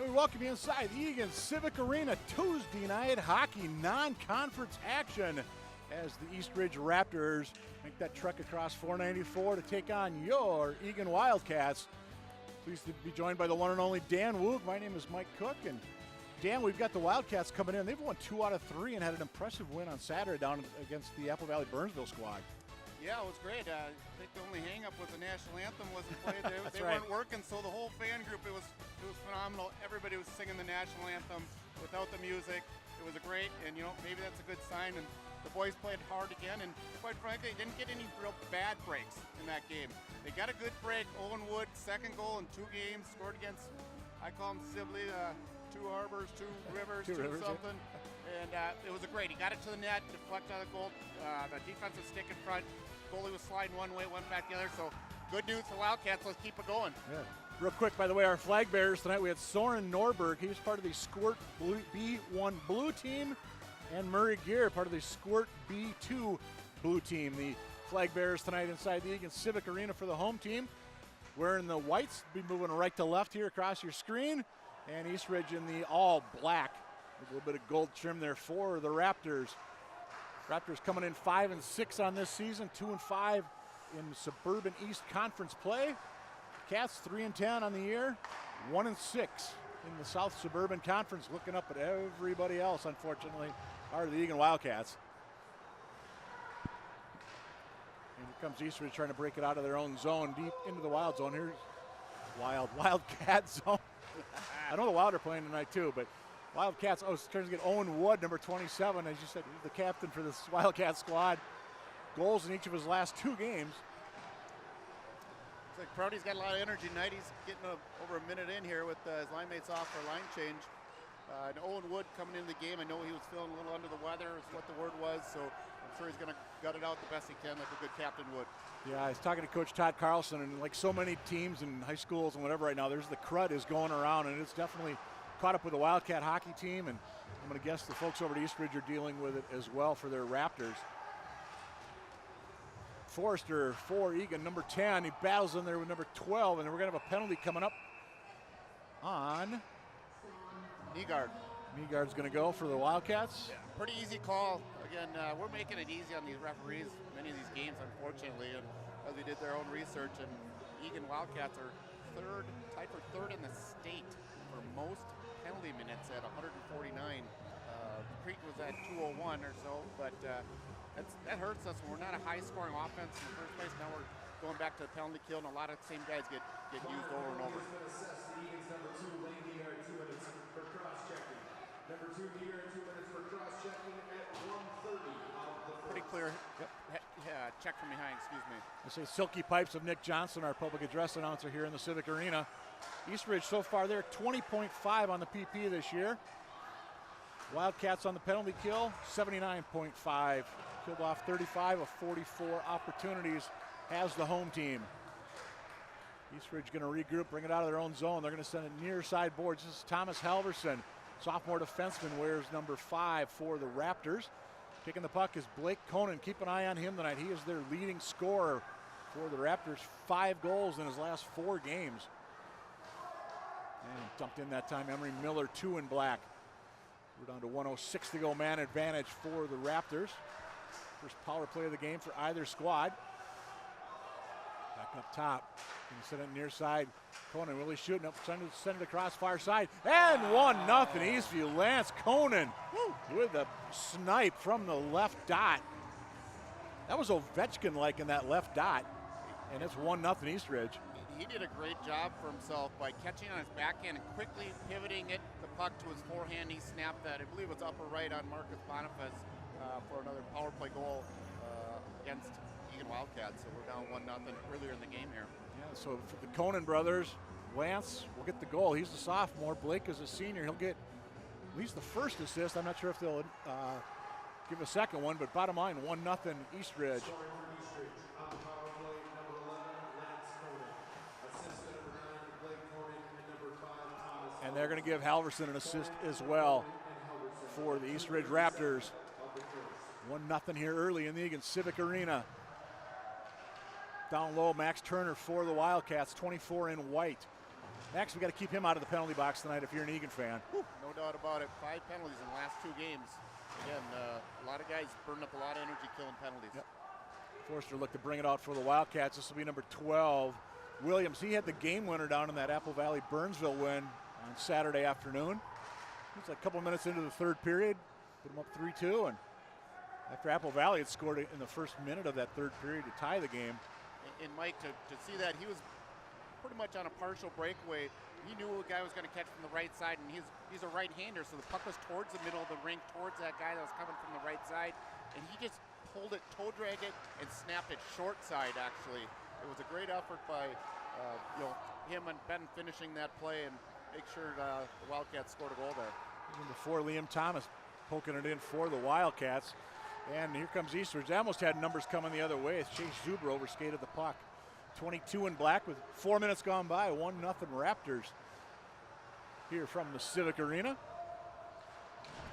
we welcome you inside the Eagan Civic Arena Tuesday night hockey non-conference action as the East Ridge Raptors make that trek across 494 to take on your Eagan Wildcats. Pleased to be joined by the one and only Dan Woog. My name is Mike Cook, and Dan, we've got the Wildcats coming in. They've won 2 out of 3 and had an impressive win on Saturday down against the Apple Valley Burnsville squad. Yeah, it was great. I think the only hang-up was the national anthem wasn't played. They right. weren't working, so the whole fan group, it was phenomenal. Everybody was singing the national anthem without the music. It was great, and maybe that's a good sign. And the boys played hard again, and quite frankly, they didn't get any real bad breaks in that game. They got a good break. Owen Wood, second goal in 2 games, scored against, I call him Sibley, 2 Harbors, 2 Rivers, 2 something. And it was great. He got it to the net, deflected out of the goal, the defensive stick in front. Goalie was sliding one way, went back the other. So good news for Wildcats. Let's keep it going. Yeah. Real quick, by the way, our flag bearers tonight, we had Soren Norberg. He was part of the Squirt B1 Blue team, and Murray Gear, part of the Squirt B2 Blue team. The flag bearers tonight inside the Eagan Civic Arena for the home team. Wearing the whites, be moving right to left here across your screen. And East Ridge in the all black. A little bit of gold trim there for the Raptors. Raptors coming in 5-6 on this season, 2-5 in Suburban East Conference play. Cats 3-10 on the year, 1-6 in the South Suburban Conference. Looking up at everybody else, unfortunately, are the Eagan Wildcats. And here comes East Ridge trying to break it out of their own zone, deep into the Wild zone. Here's Wildcat zone. I know the Wild are playing tonight too, but Wildcats, turns to get Owen Wood, number 27, as you said, he's the captain for this Wildcat squad. Goals in each of his last 2 games. Looks like Prouty's got a lot of energy tonight. He's getting over a minute in here with his line mates off for a line change. And Owen Wood coming into the game, I know he was feeling a little under the weather is what the word was, so I'm sure he's going to gut it out the best he can like a good captain would. Yeah, I was talking to Coach Todd Carlson, and like so many teams in high schools and whatever right now, there's the crud is going around, and it's definitely caught up with the Wildcat hockey team, and I'm going to guess the folks over at East Ridge are dealing with it as well for their Raptors. Forrester for Eagan, number 10. He battles in there with number 12, and we're going to have a penalty coming up on Nygaard. Nygaard's going to go for the Wildcats. Yeah, pretty easy call. Again, we're making it easy on these referees, many of these games, unfortunately, and as we did their own research, and Eagan Wildcats are tied for third in the state for most penalty minutes at 149. Creek was at 201 or so, but that hurts us. We're not a high-scoring offense in the first place. Now we're going back to the penalty kill, and a lot of the same guys get used over and over. Number 2 here in 2 minutes for cross-checking at 1:30. Pretty clear check from behind, excuse me. I say Silky Pipes of Nick Johnson, our public address announcer here in the Civic Arena. East Ridge so far they're 20.5 on the PP this year. Wildcats on the penalty kill, 79.5. Killed off 35 of 44 opportunities has the home team. East Ridge going to regroup, bring it out of their own zone. They're going to send it near side boards. This is Thomas Halverson, sophomore defenseman, wears number 5 for the Raptors. Kicking the puck is Blake Conan. Keep an eye on him tonight. He is their leading scorer for the Raptors. 5 goals in his last 4 games. And dumped in that time. Emery Miller, 2 in black. We're down to 1:06 to go. Man advantage for the Raptors. First power play of the game for either squad. Back up top. Going to send it near side. Conan really shooting up. Send it across far side. And 1-0 Eastview. Lance Conan with a snipe from the left dot. That was Ovechkin-like in that left dot. And it's 1-0 East Ridge. He did a great job for himself by catching on his backhand and quickly pivoting the puck to his forehand. He snapped that, I believe it's upper right on Marcus Boniface for another power play goal against Eagan Wildcats. So we're down 1-0 earlier in the game here. Yeah, so for the Conan brothers, Lance will get the goal. He's the sophomore. Blake is a senior. He'll get at least the first assist. I'm not sure if they'll give a second one, but bottom line, 1-0 East Ridge. And they're going to give Halverson an assist as well for the East Ridge Raptors. 1-0 here early in the Eagan Civic Arena. Down low, Max Turner for the Wildcats, 24 in white. Max, we got to keep him out of the penalty box tonight if you're an Eagan fan. Whew, no doubt about it. 5 penalties in the last 2 games. Again, a lot of guys burned up a lot of energy killing penalties. Yep. Forster looked to bring it out for the Wildcats. This will be number 12. Williams, he had the game winner down in that Apple Valley Burnsville win on Saturday afternoon. It's like a couple minutes into the third period, put them up 3-2, and after Apple Valley had scored in the first minute of that third period to tie the game. And Mike, to see that, he was pretty much on a partial breakaway. He knew a guy was going to catch from the right side, and he's a right-hander, so the puck was towards the middle of the rink, towards that guy that was coming from the right side, and he just pulled it, toe dragged it, and snapped it short side, actually. It was a great effort by him and Ben finishing that play and make sure the Wildcats scored a goal there. And before Liam Thomas poking it in for the Wildcats. And here comes East Ridge. They almost had numbers coming the other way as Chase Zuber overskated the puck. 22 in black with 4 minutes gone by. 1-0 Raptors here from the Civic Arena.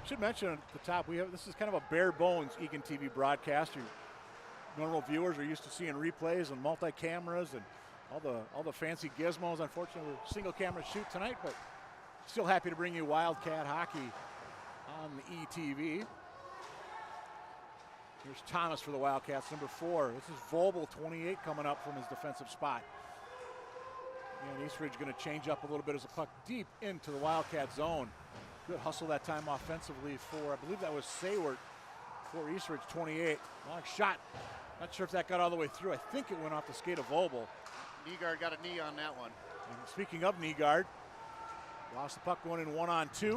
Should mention at the top, this is kind of a bare bones Eagan TV broadcast. Your normal viewers are used to seeing replays and multi-cameras and all the fancy gizmos. Unfortunately, we're single camera shoot tonight, but still happy to bring you Wildcat hockey on the ETV. Here's Thomas for the Wildcats, number 4. This is Vobel, 28, coming up from his defensive spot. And East Ridge going to change up a little bit as a puck deep into the Wildcat zone. Good hustle that time offensively for, I believe that was Saywert for East Ridge, 28. Long shot. Not sure if that got all the way through. I think it went off the skate of Vobel. Nygaard got a knee on that one. And speaking of Nygaard, lost the puck going in 1-on-2.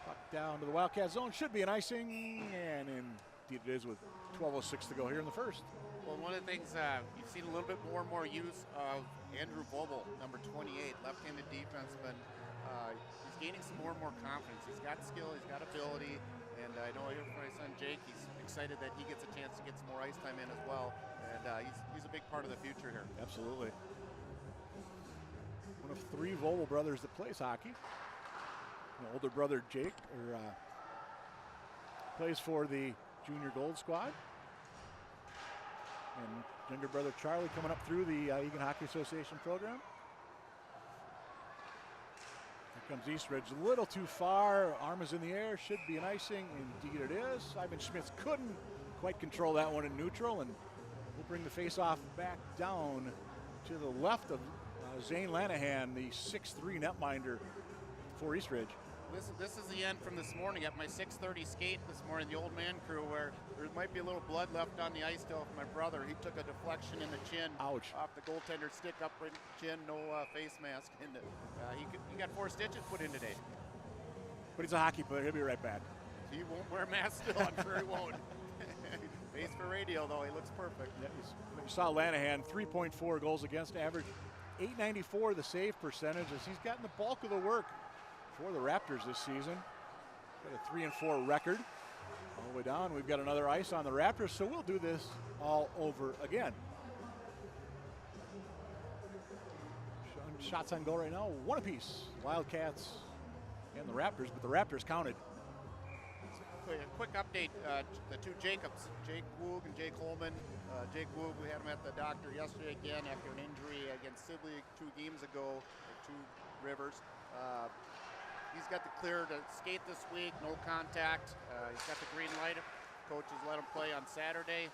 Puck down to the Wildcat zone. Should be an icing, and indeed it is with 12:06 to go here in the first. Well, one of the things you've seen a little bit more and more use of Andrew Vobel, number 28, left-handed defenseman. He's gaining some more and more confidence. He's got skill, he's got ability, and I know here from my son Jake, he's excited that he gets a chance to get some more ice time in as well, and he's a big part of the future here. Absolutely. One of 3 Vobel brothers that plays hockey. The older brother Jake plays for the Junior Gold Squad. And younger brother Charlie coming up through the Eagan Hockey Association program. Here comes East Ridge, a little too far. Arm is in the air, should be an icing. Indeed it is. Ivan Schmitz couldn't quite control that one in neutral, and we'll bring the face-off back down to the left of Zane Lanahan, the 6'3" netminder for East Ridge. This is the end from this morning at my 6:30 skate this morning, the old man crew, where there might be a little blood left on the ice still from my brother. He took a deflection in the chin. Ouch. Off the goaltender's stick, up in chin, no face mask. And he got 4 stitches put in today. But he's a hockey player, he'll be right back. He won't wear a mask still, I'm sure he won't. Face for radio though, he looks perfect. Yeah, you saw Lanahan, 3.4 goals against average, .894 the save percentage, as he's gotten the bulk of the work for the Raptors this season. Got a 3-4 record. All the way down, we've got another ice on the Raptors, so we'll do this all over again. Shots on goal right now, 1 apiece. Wildcats and the Raptors, but the Raptors counted. A quick update, the 2 Jacobs, Jake Woog and Jake Holman. Jake Woog, we had him at the doctor yesterday again after an injury against Sibley 2 games ago, at 2 Rivers. He's got the clear to skate this week, no contact. He's got the green light. Coaches let him play on Saturday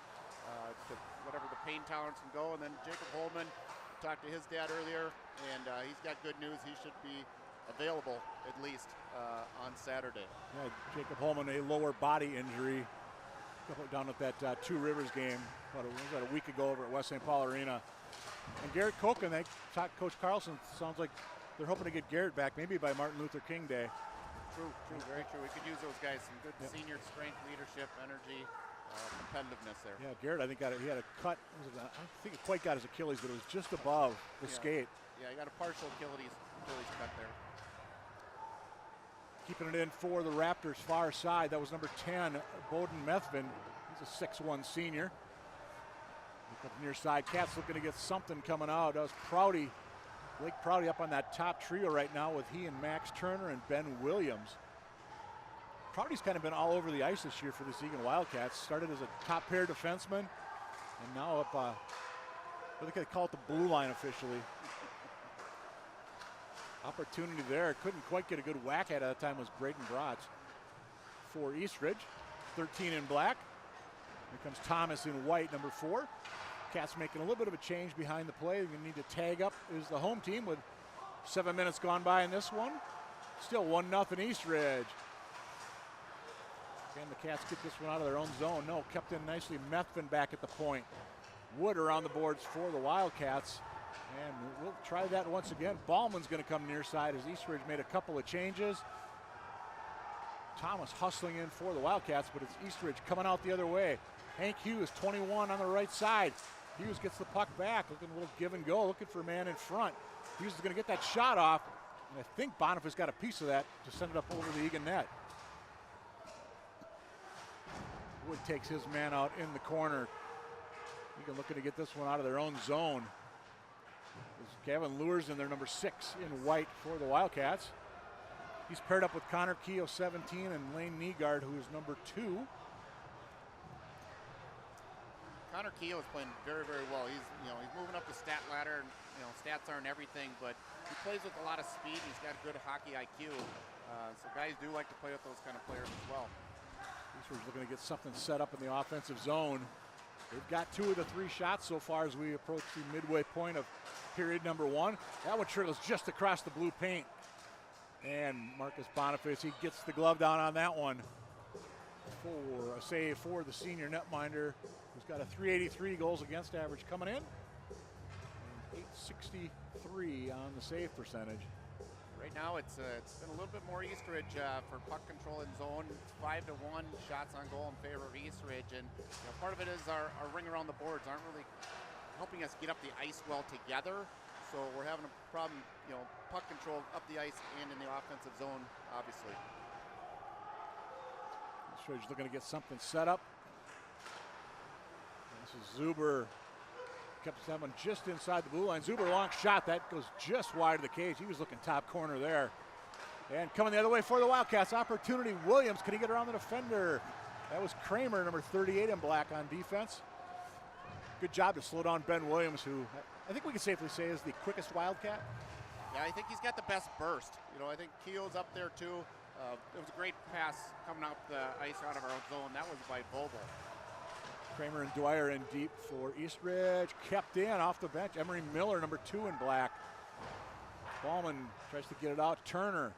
to whatever the pain tolerance can go. And then Jacob Holman, talked to his dad earlier, and he's got good news. He should be available at least on Saturday. Yeah, Jacob Holman, a lower body injury down at that 2 Rivers game about a week ago over at West St. Paul Arena. And Garrett Koken, they talked Coach Carlson, sounds like they're hoping to get Garrett back maybe by Martin Luther King Day. True, very true. We could use those guys, some good senior strength, leadership, energy, competitiveness there. Yeah, Garrett, I think he had a cut. I don't think it quite got his Achilles, but it was just above the skate. Yeah, he got a partial Achilles cut there. Keeping it in for the Raptors far side. That was number 10, Bowden Methvin. He's a 6'1" senior. Look up near side. Cats looking to get something coming out. That was Prouty. Blake Prouty up on that top trio right now with he and Max Turner and Ben Williams. Prouty's kind of been all over the ice this year for the Eagan Wildcats. Started as a top pair defenseman, and now up, I think they call it the blue line officially. Opportunity there. Couldn't quite get a good whack at it. That time was Braden Bratz for East Ridge. 13 in black. Here comes Thomas in white, number 4. Cats making a little bit of a change behind the play. They're going to need to tag up is the home team with 7 minutes gone by in this one. Still 1-0 East Ridge. Can the Cats get this one out of their own zone? No, kept in nicely. Methvin back at the point. Wood around the boards for the Wildcats. And we'll try that once again. Ballman's going to come near side as East Ridge made a couple of changes. Thomas hustling in for the Wildcats, but it's East Ridge coming out the other way. Hank Hughes, 21 on the right side. Hughes gets the puck back, looking a little give and go, looking for a man in front. Hughes is going to get that shot off, and I think Boniface got a piece of that to send it up over the Eagan net. Wood takes his man out in the corner. Eagan looking to get this one out of their own zone. Gavin Lures in there, number 6 in white for the Wildcats. He's paired up with Connor Keogh, 17, and Lane Nygaard, who is number 2. Connor Keogh is playing very, very well. He's moving up the stat ladder. Stats aren't everything, but he plays with a lot of speed. He's got good hockey IQ. So guys do like to play with those kind of players as well. East Ridge looking to get something set up in the offensive zone. They've got 2 of the 3 shots so far as we approach the midway point of period number 1. That one trickles just across the blue paint. And Marcus Boniface, he gets the glove down on that one. For a save for the senior netminder, who's got a .383 goals against average coming in. And .863 on the save percentage. Right now it's been a little bit more East Ridge for puck control in zone. It's 5-1 shots on goal in favor of East Ridge, and part of it is our ring around the boards aren't really helping us get up the ice well together. So we're having a problem, puck control up the ice and in the offensive zone, obviously. East Ridge looking to get something set up. This is Zuber. Kept someone just inside the blue line. Zuber, long shot. That goes just wide of the cage. He was looking top corner there. And coming the other way for the Wildcats. Opportunity. Williams. Can he get around the defender? That was Kramer, number 38 in black on defense. Good job to slow down Ben Williams, who I think we can safely say is the quickest Wildcat. Yeah, I think he's got the best burst. I think Keogh's up there too. It was a great pass coming out the ice out of our own zone. That was by Bobo. Kramer and Dwyer in deep for East Ridge. Kept in off the bench. Emery Miller, number 2 in black. Ballman tries to get it out. Turner.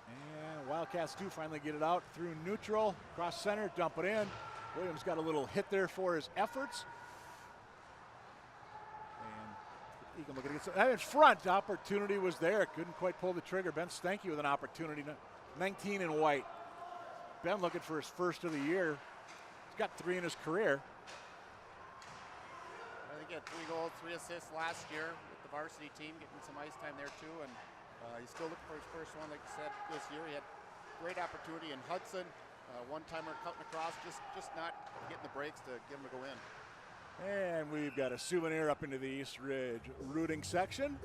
And Wildcats do finally get it out through neutral. Cross center, dump it in. Williams got a little hit there for his efforts. And Eagan looking to get some, in front. Opportunity was there. Couldn't quite pull the trigger. Ben Stanky with an opportunity. 19 in white. Ben looking for his first of the year. He's got 3 in his career. I think he had 3 goals, 3 assists last year with the varsity team, getting some ice time there too. And he's still looking for his first one, like I said, this year. He had great opportunity in Hudson. One-timer cutting across, just not getting the breaks to get him to go in. And we've got a souvenir up into the East Ridge rooting section.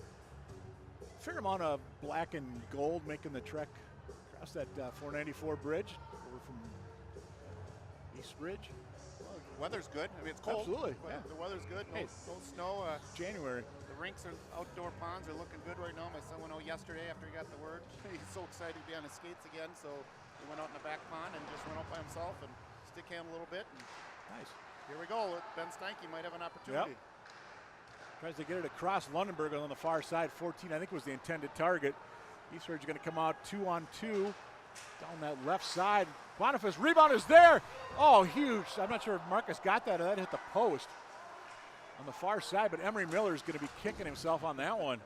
Fair amount of black and gold making the trek across that 494 bridge over from East Ridge. Well, the weather's good. I mean, it's cold. Absolutely. But yeah. the weather's good. No, Hey, no snow. January. The rinks and outdoor ponds are looking good right now. My son went out yesterday after he got the word. He's so excited to be on his skates again. So he went out in the back pond and just went out by himself and stick hand a little bit. And Nice. here we go. Ben Steinke might have an opportunity. Yep. Tries to get it across Lundenberg on the far side. 14, I think, was the intended target. East Ridge going to come out 2-on-2 down that left side. Boniface rebound is there. Oh, huge. I'm not sure if Marcus got that or that hit the post on the far side, but Emery Miller is going to be kicking himself on that one.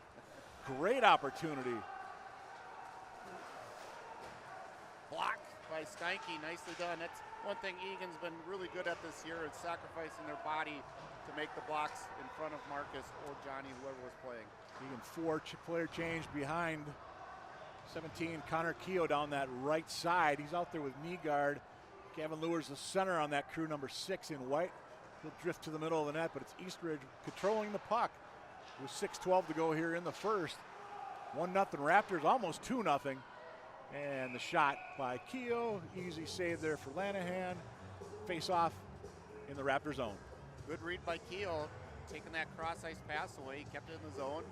Great opportunity. Blocked by Steinke. Nicely done. That's one thing Egan's been really good at this year is sacrificing their body to make the blocks in front of Marcus or Johnny, whoever was playing. Egan 4-player change behind 17, Connor Keogh down that right side. He's out there with Nygaard. Gavin Lures, the center on that crew, number 6 in white. He'll drift to the middle of the net, but it's East Ridge controlling the puck with 6:12 to go here in the first. 1-0 Raptors, almost 2-0. And the shot by Keogh, easy save there for Lanahan. Face off in the Raptor zone. Good read by Keogh, taking that cross ice pass away. He kept it in the zone.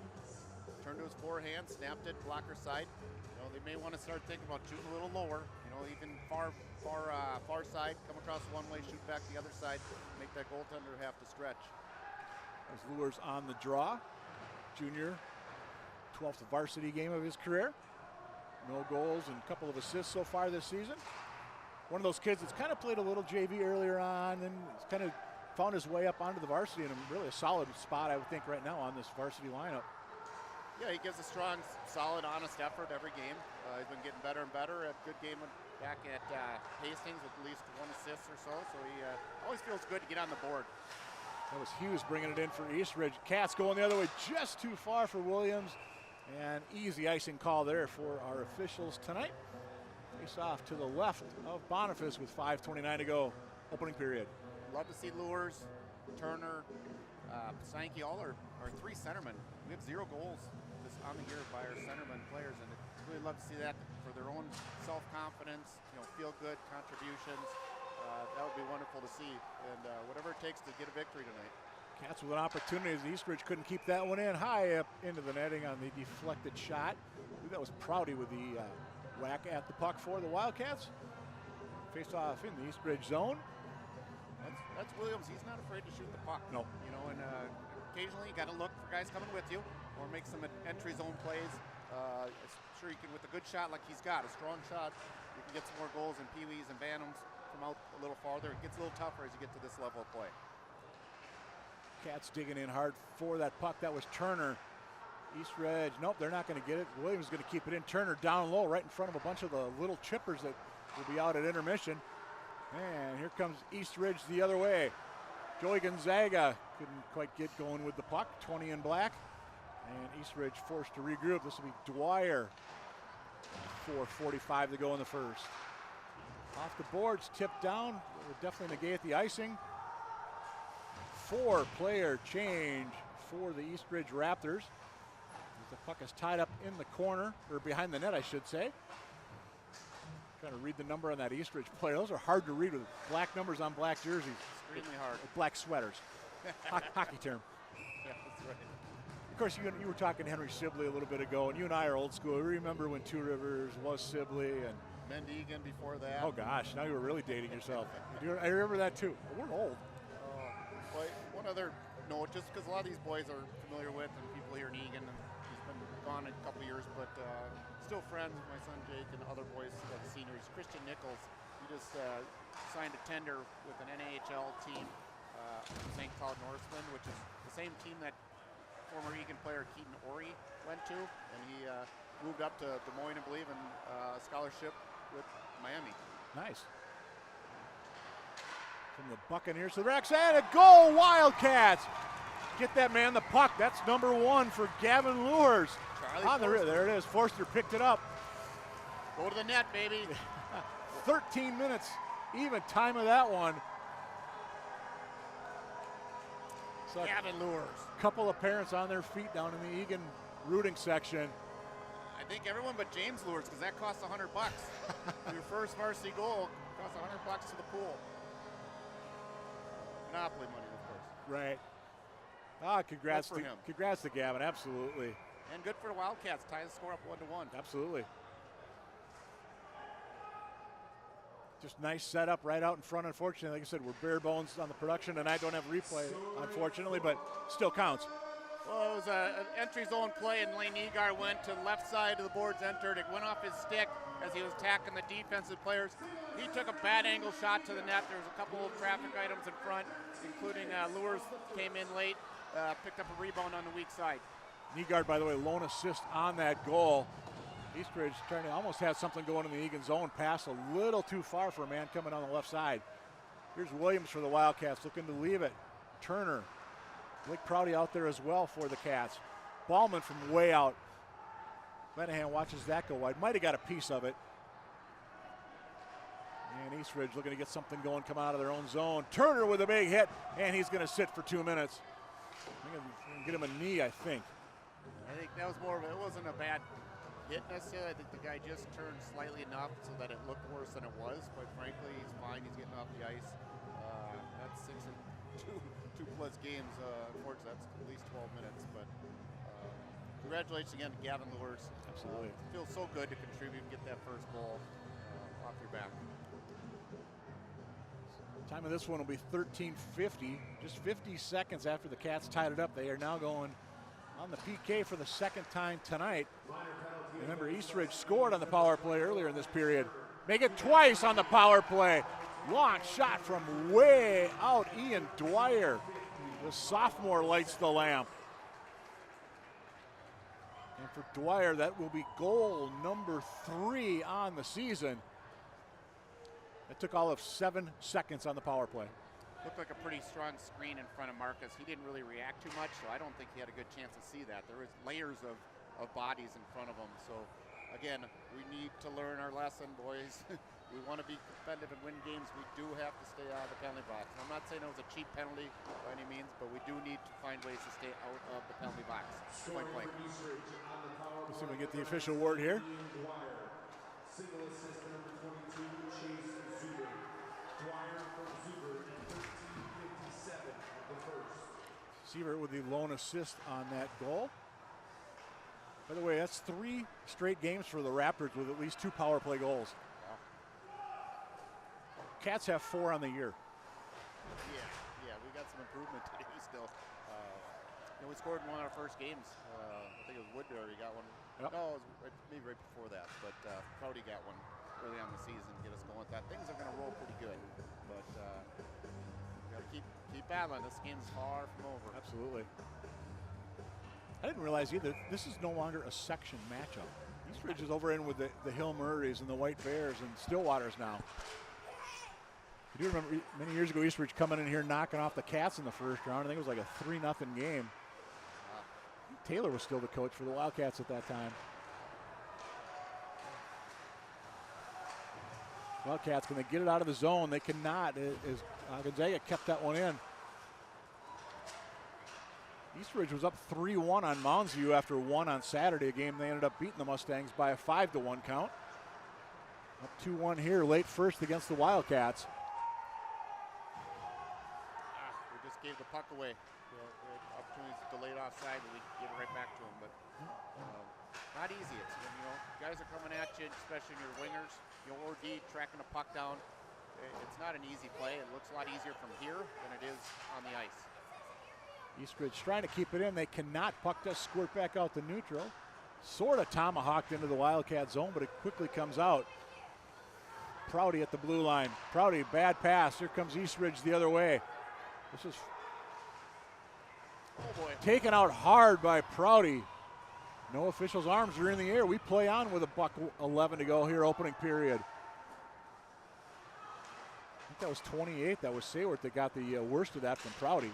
turned to his forehand, snapped it, blocker side. You know, they may want to start thinking about shooting a little lower. You know, even far side, come across one way, shoot back the other side, make that goaltender have to stretch. As Luers on the draw, junior, 12th varsity game of his career. No goals and a couple of assists so far this season. One of those kids that's kind of played a little JV earlier on and has kind of found his way up onto the varsity in really a solid spot, I would think, right now on this varsity lineup. Yeah, he gives a strong, solid, honest effort every game. He's been getting better and better. A good game back at Hastings with at least 1 assist or so. So he always feels good to get on the board. That was Hughes bringing it in for East Ridge. Cats going the other way, just too far for Williams. And easy icing call there for our officials tonight. Face off to the left of Boniface with 5:29 to go, opening period. Love to see Luers, Turner, Sankey, all our 3 centermen. We have 0 goals on the year by our centermen players, and really love to see that for their own self-confidence, you know, feel-good contributions. That would be wonderful to see, and whatever it takes to get a victory tonight. Cats with an opportunity as East Ridge couldn't keep that one in. High up into the netting on the deflected shot. I believe that was Prouty with the whack at the puck for the Wildcats. Faced off in the East Ridge zone. That's Williams. He's not afraid to shoot the puck. No. You know, and occasionally you got to look for guys coming with you or make some entry zone plays. Sure, you can, with a good shot like he's got, a strong shot, you can get some more goals in peewees and bantams from out a little farther. It gets a little tougher as you get to this level of play. Cats digging in hard for that puck. That was Turner. East Ridge, nope, they're not going to get it. Williams is going to keep it in. Turner down low right in front of a bunch of the little chippers that will be out at intermission. And here comes East Ridge the other way. Joey Gonzaga couldn't quite get going with the puck. 20 in black. And East Ridge forced to regroup. This will be Dwyer. 4:45 to go in the first. Off the boards, tipped down. Would definitely negate the icing. 4-player change for the East Ridge Raptors. The puck is tied up in the corner, or behind the net, I should say. Trying to read the number on that East Ridge player. Those are hard to read with black numbers on black jerseys. Extremely hard. Black sweaters. Hockey term. Yeah, that's right. Of course, you were talking to Henry Sibley a little bit ago, and you and I are old school. We remember when Two Rivers was Sibley and Eagan before that. oh gosh, now you were really dating yourself. I remember that too. We're old. Well, one other note, just because a lot of these boys are familiar with and people here in Eagan, and he's been gone a couple years, but still friends with my son Jake and other boys, like seniors. Christian Nichols, he just signed a tender with an NAHL team, St. Cloud Norseman, which is the same team that former Eagan player Keaton Ori went to, and he moved up to Des Moines, I believe, and a scholarship with Miami. Nice. From the Buccaneers to the Rex, and a goal, Wildcats! Get that man the puck. That's number 1 for Gavin Luers. On the rear, there it is. Forster picked it up. Go to the net, baby. 13 minutes, even time of that one. So Gavin Luers. a couple of parents on their feet down in the Eagan rooting section. I think everyone but James Luers, because that costs $100. Your first varsity goal costs $100 to the pool. Monopoly money, of course. Right. Ah, congrats Good for to him. congrats to Gavin. Absolutely. And good for the Wildcats. Tie the score up 1-1. Absolutely. Just nice setup right out in front. Unfortunately, like I said, we're bare bones on the production, and I don't have replay, unfortunately, but still counts. Well, it was an entry zone play, and Lane Eagar went to the left side of the boards, entered. It went off his stick as he was attacking the defensive players. He took a bad angle shot to the net. There was a couple of traffic items in front, including Luers came in late, picked up a rebound on the weak side. Nygaard, by the way, lone assist on that goal. East Ridge trying to almost have something going in the Eagan zone. Pass a little too far for a man coming on the left side. Here's Williams for the Wildcats looking to leave it. Turner. Blake Prouty out there as well for the Cats. Ballman from way out. Lenahan watches that go wide. Might have got a piece of it. And East Ridge looking to get something going, come out of their own zone. Turner with a big hit, and he's going to sit for 2 minutes. I'm going to get him a knee, I think. I think that was more of it wasn't a bad hit necessarily. I think the guy just turned slightly enough so that it looked worse than it was. Quite frankly, he's fine. He's getting off the ice. That's 6 and 2+ games. Unfortunately, that's at least 12 minutes. But congratulations again to Gavin Lewis. Absolutely. Feels so good to contribute and get that first goal off your back. Time of this one will be 13:50. Just 50 seconds after the Cats tied it up. They are now going on the PK for the second time tonight. Remember, East Ridge scored on the power play earlier in this period. Make it twice on the power play. Long shot from way out. Ian Dwyer, the sophomore, lights the lamp. And for Dwyer, that will be goal number 3 on the season. It took all of 7 seconds on the power play. Looked like a pretty strong screen in front of Marcus. He didn't really react too much, so I don't think he had a good chance to see that. There was layers of bodies in front of him. So again, we need to learn our lesson, boys. We want to be competitive and win games. We do have to stay out of the penalty box. I'm not saying it was a cheap penalty by any means, but we do need to find ways to stay out of the penalty box. Point blank. Let's see if we get the official word here. Single assist number 22, Chase Zuber. Dwyer from Zuber at 13:57 of the first. Sievert with the lone assist on that goal. By the way, that's 3 straight games for the Raptors with at least 2 power play goals. Cats have 4 on the year. Yeah, we got some improvement to do still. We scored in one of our first games. I think it was Woodbury got one. Yep. No, it was maybe right before that. But Prouty got one early on the season to get us going with that. Things are going to roll pretty good. But we got to keep battling. This game's far from over. Absolutely. I didn't realize either, this is no longer a section matchup. East Ridge is over in with the Hill Murrays and the White Bears and Stillwaters now. I do remember many years ago East Ridge coming in here knocking off the Cats in the first round. I think it was like a 3-0 game. Taylor was still the coach for the Wildcats at that time. Wildcats, can they get it out of the zone? They cannot. Gonzaga kept that one in. East Ridge was up 3-1 on Mounds View after 1 on Saturday, a game they ended up beating the Mustangs by a 5-1 count. Up 2-1 here, late first against the Wildcats. We just gave the puck away. Opportunities to lay it offside, and we give it right back to them. But not easy. It's guys are coming at you, especially your wingers. OD tracking the puck down. It's not an easy play. It looks a lot easier from here than it is on the ice. East Ridge trying to keep it in. They cannot. Puck does squirt back out to neutral. Sort of tomahawked into the Wildcat zone, but it quickly comes out. Prouty at the blue line. Prouty, bad pass. Here comes East Ridge the other way. This is taken out hard by Prouty. No officials' arms are in the air. We play on with a buck 11 to go here, opening period. I think that was 28. That was Saywert that got the worst of that from Prouty.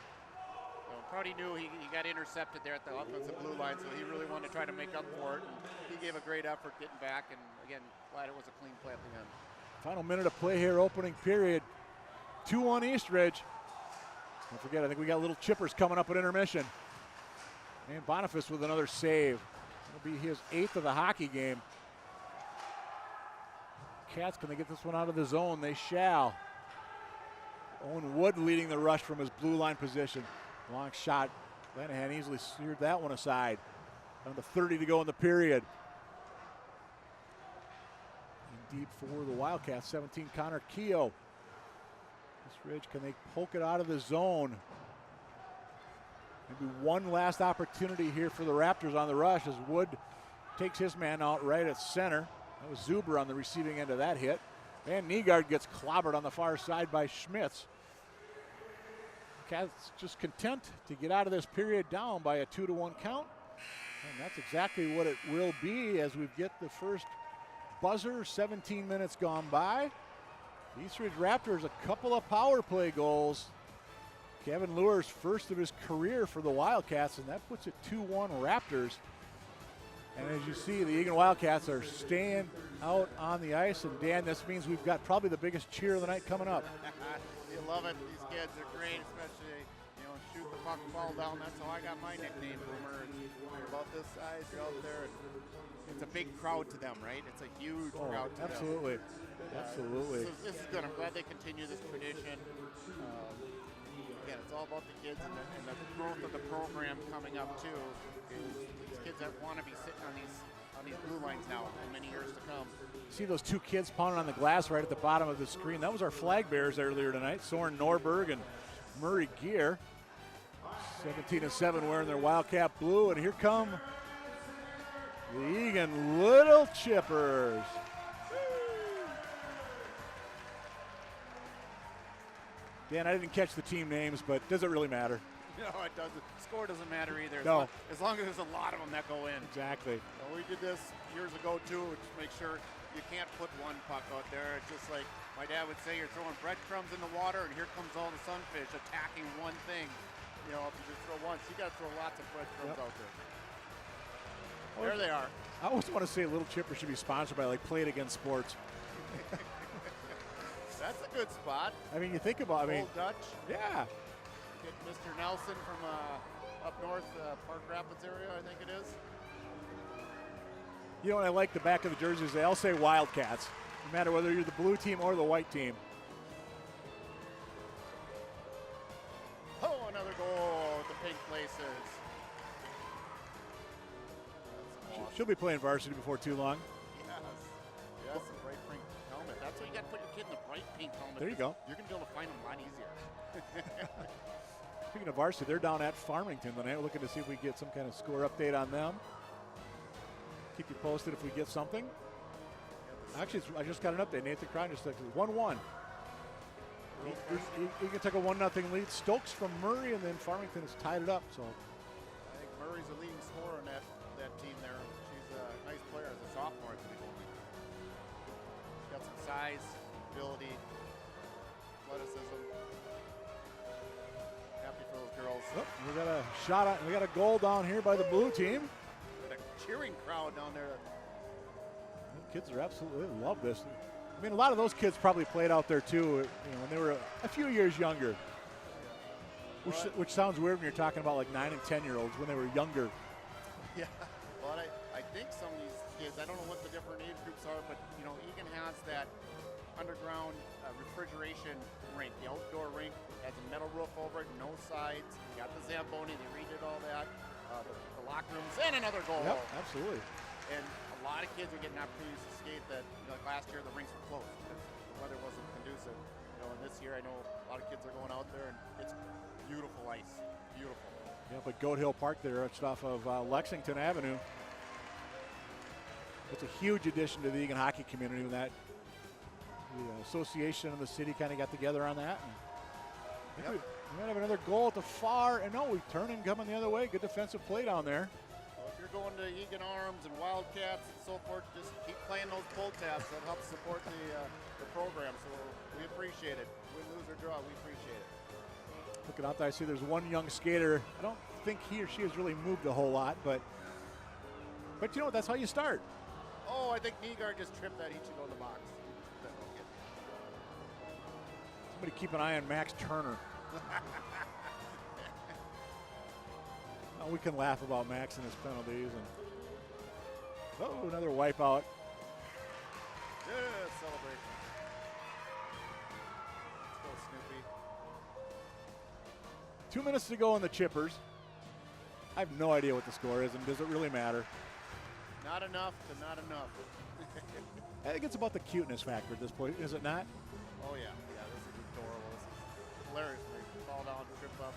Prouty knew he got intercepted there at the offensive blue line, so he really wanted to try to make up for it. And he gave a great effort getting back, and again, glad it was a clean play at the end. Final minute of play here, opening period. 2-1 East Ridge. Don't forget, I think we got little chippers coming up at intermission. And Boniface with another save. It'll be his 8th of the hockey game. Cats, can they get this one out of the zone? They shall. Owen Wood leading the rush from his blue line position. Long shot. Lanahan easily steered that one aside. Down to 30 to go in the period. In deep for the Wildcats, 17, Connor Keogh. East Ridge, can they poke it out of the zone? Maybe one last opportunity here for the Raptors on the rush as Wood takes his man out right at center. That was Zuber on the receiving end of that hit. And Nygaard gets clobbered on the far side by Schmitz. Cats just content to get out of this period down by a 2-1 count. And that's exactly what it will be as we get the first buzzer. 17 minutes gone by. The East Ridge Raptors, a couple of power play goals. Kevin Luer's first of his career for the Wildcats, and that puts it 2-1 Raptors. And as you see, the Eagan Wildcats are staying out on the ice. And Dan, this means we've got probably the biggest cheer of the night coming up. You love it. These kids are great, especially, shoot the puck and fall down. That's how I got my nickname, Boomer. You're about this size, you're out there. It's a big crowd to them, right? It's a huge crowd to absolutely. them. Absolutely. This is good. I'm glad they continue this tradition. again, it's all about the kids and the growth of the program coming up too. These kids that want to be sitting on these blue lines now in many years to come. See those two kids pounding on the glass right at the bottom of the screen. That was our flag bearers earlier tonight, Soren Norberg and Murray Gear. 17-7 wearing their Wildcat blue, and here come the Eagan Little Chippers. Dan, I didn't catch the team names, but does it really matter? No, it doesn't. Score doesn't matter either. No. As long as there's a lot of them that go in. Exactly. We did this years ago too, to make sure you can't put one puck out there. It's just like my dad would say, you're throwing breadcrumbs in the water, and here comes all the sunfish attacking one thing. You know, if you just throw once, you got to throw lots of breadcrumbs out there. There they are. I always want to say Little Chipper should be sponsored by like Play It Again Sports. That's a good spot. I mean, you think about, Old Dutch. yeah. Get Mr. Nelson from up north, Park Rapids area, I think it is. You know what I like the back of the jerseys? They all say Wildcats, no matter whether you're the blue team or the white team. Oh, another goal at the pink places. That's awesome. She'll be playing varsity before too long. Yes, a bright pink helmet. That's why you got to put your kid in the bright pink helmet. There you go. You're going to be able to find them a lot easier. Speaking of varsity, they're down at Farmington tonight. We're looking to see if we get some kind of score update on them. Keep you posted if we get something. Actually, I just got an update. Nathan Cron just texted 1-1. He can take a 1-0 lead. Stokes from Murray, and then Farmington has tied it up. So I think Murray's the leading scorer on that team there. She's a nice player as a sophomore, I believe. She's got some size, ability, athleticism. Happy for those girls. oh, we got a shot. We got a goal down here by the blue team. Got a cheering crowd down there. The kids are absolutely love this. I mean, a lot of those kids probably played out there too, when they were a few years younger. Which sounds weird when you're talking about like 9 and 10-year-olds when they were younger. Yeah, but I think some of these kids, I don't know what the different age groups are, but Eagan has that underground refrigeration rink. The outdoor rink has a metal roof over it, no sides. You got the Zamboni, they redid all that. The locker rooms, and another goal. Yep, absolutely. And a lot of kids are getting opportunities to skate that, like last year the rinks were closed because the weather wasn't conducive. And this year I know a lot of kids are going out there, and it's beautiful ice, beautiful. Yeah, but Goat Hill Park there, just off of Lexington Avenue. It's a huge addition to the Eagan hockey community when that the association and the city kind of got together on that. And we might have another goal at the far, and no, we turn and coming the other way. Good defensive play down there. Well, if you're going to Eagan Arms and Wildcats and so forth, just keep playing those pull tabs. That helps support the program. So we appreciate it. Win, lose, or draw, we appreciate it. Looking out there, I see there's one young skater. I don't think he or she has really moved a whole lot, but that's how you start. Oh, I think Nygaard just tripped that. He should go in the box. Somebody keep an eye on Max Turner. Oh, we can laugh about Max and his penalties. And another wipeout. Yeah, celebration. Let's go, Snoopy. 2 minutes to go on the Chippers. I have no idea what the score is, and does it really matter? Not enough to not enough. I think it's about the cuteness factor at this point, is it not? Oh, yeah. This is adorable. This is hilarious. They fall down, trip up,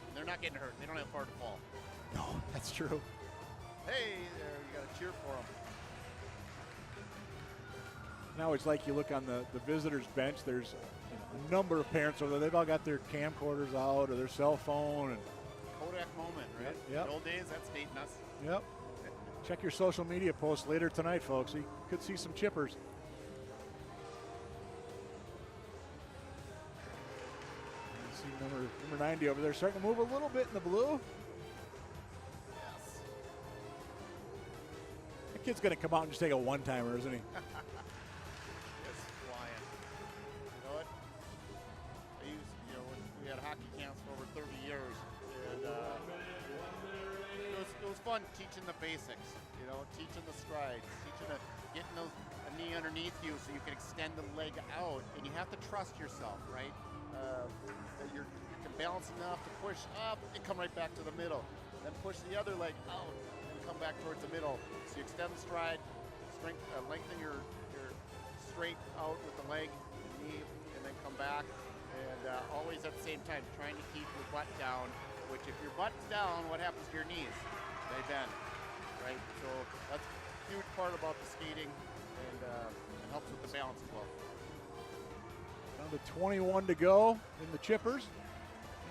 and they're not getting hurt. They don't have far to fall. No, that's true. Hey, there, you got to cheer for them. Now it's like you look on the visitors' bench, there's a number of parents over there. They've all got their camcorders out or their cell phone. And Kodak moment, right? Yep. The old days, that's dating us. Yep. Check your social media posts later tonight, folks. You could see some Chippers. See number 90 over there starting to move a little bit in the blue. Yes. That kid's going to come out and just take a one-timer, isn't he? It's flying. You know what? I used, when we had hockey camps for over 30 years, and it was fun teaching the basics, teaching the strides, getting a knee underneath you so you can extend the leg out, and you have to trust yourself, right? That you're balanced enough to push up and come right back to the middle. Then push the other leg out and come back towards the middle. So you extend the stride, lengthen your straight out with the leg and knee, and then come back. And always at the same time, trying to keep your butt down, which if your butt's down, what happens to your knees? They bend, right? So that's a huge part about the skating, and it helps with the balance as well. Down to 21 to go in the Chippers.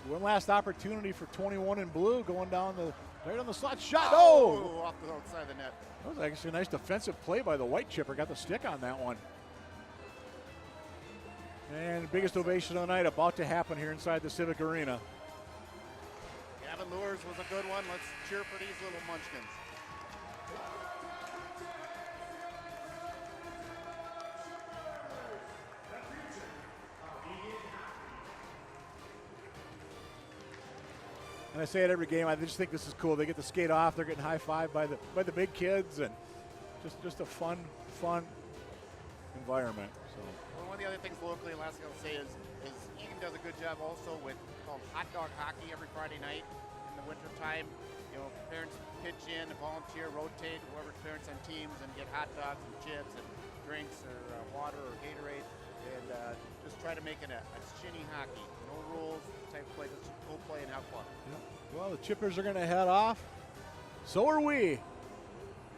One last opportunity for 21 in blue, going down the right on the slot shot. Oh! Off the outside of the net. That was actually a nice defensive play by the white Chipper. Got the stick on that one. And biggest ovation of the night about to happen here inside the Civic Arena. Gavin Lures was a good one. Let's cheer for these little munchkins. And I say it every game. I just think this is cool. They get to skate off. They're getting high-fived by the big kids, and just a fun environment. So. Well, one of the other things locally, and last thing I'll say is Eagan does a good job also with called hot dog hockey every Friday night in the winter time. You know, parents pitch in, volunteer, rotate, whoever's parents on teams, and get hot dogs and chips and drinks or water or Gatorade, and just try to make it a shinny hockey. No rules type of play. Just go play and have fun. Yeah. Well, the Chippers are going to head off. So are we.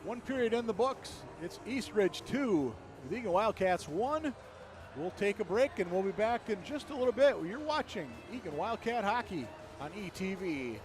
One period in the books. It's East Ridge 2, with Eagan Wildcats 1. We'll take a break, and we'll be back in just a little bit. You're watching Eagan Wildcat Hockey on ETV.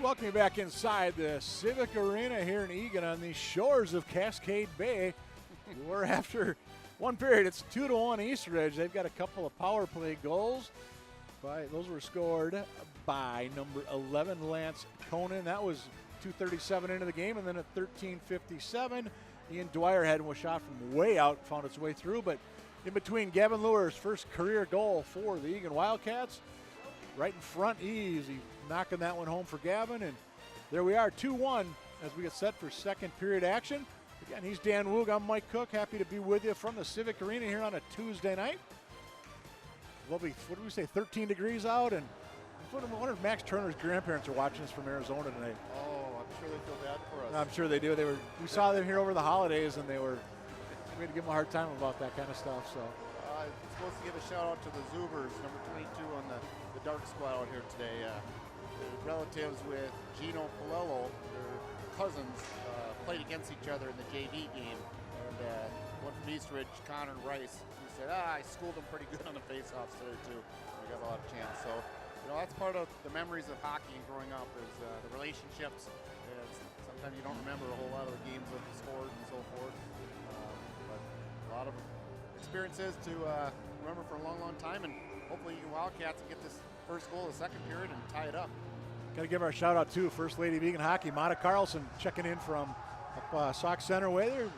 Welcome you back inside the Civic Arena here in Eagan on the shores of Cascade Bay. We're after one period. It's 2-1 East Ridge. They've got a couple of power play goals. Those were scored by number 11, Lance Conan. That was 2:37 into the game, and then at 13:57, Ian Dwyer had a shot from way out, found its way through, but in between, Gavin Luer's first career goal for the Eagan Wildcats. Right in front, easy knocking that one home for Gavin, and there we are, 2-1 as we get set for second period action. Again, he's Dan Woog, I'm Mike Cook, happy to be with you from the Civic Arena here on a Tuesday night. Lovely, what did we say, 13 degrees out, and I wonder if Max Turner's grandparents are watching us from Arizona tonight. Oh, I'm sure they feel bad for us. I'm sure they do. We saw them here over the holidays, and we had to give them a hard time about that kind of stuff. So I'm supposed to give a shout out to the Zoobers, number 22 on the dark squad out here today. The relatives with Gino Palello, their cousins, played against each other in the JV game, and one from East Ridge, Connor Rice, he said, I schooled them pretty good on the face-offs today too. We got a lot of chance. So, that's part of the memories of hockey and growing up is the relationships. Sometimes you don't remember a whole lot of the games that you scored and so forth, but a lot of experiences to remember for a long, long time, and hopefully you Wildcats can get this first goal of the second period and tie it up. Got to give our shout out to First Lady of Eagan Hockey, Mata Carlson, checking in from up Sauk Center way there.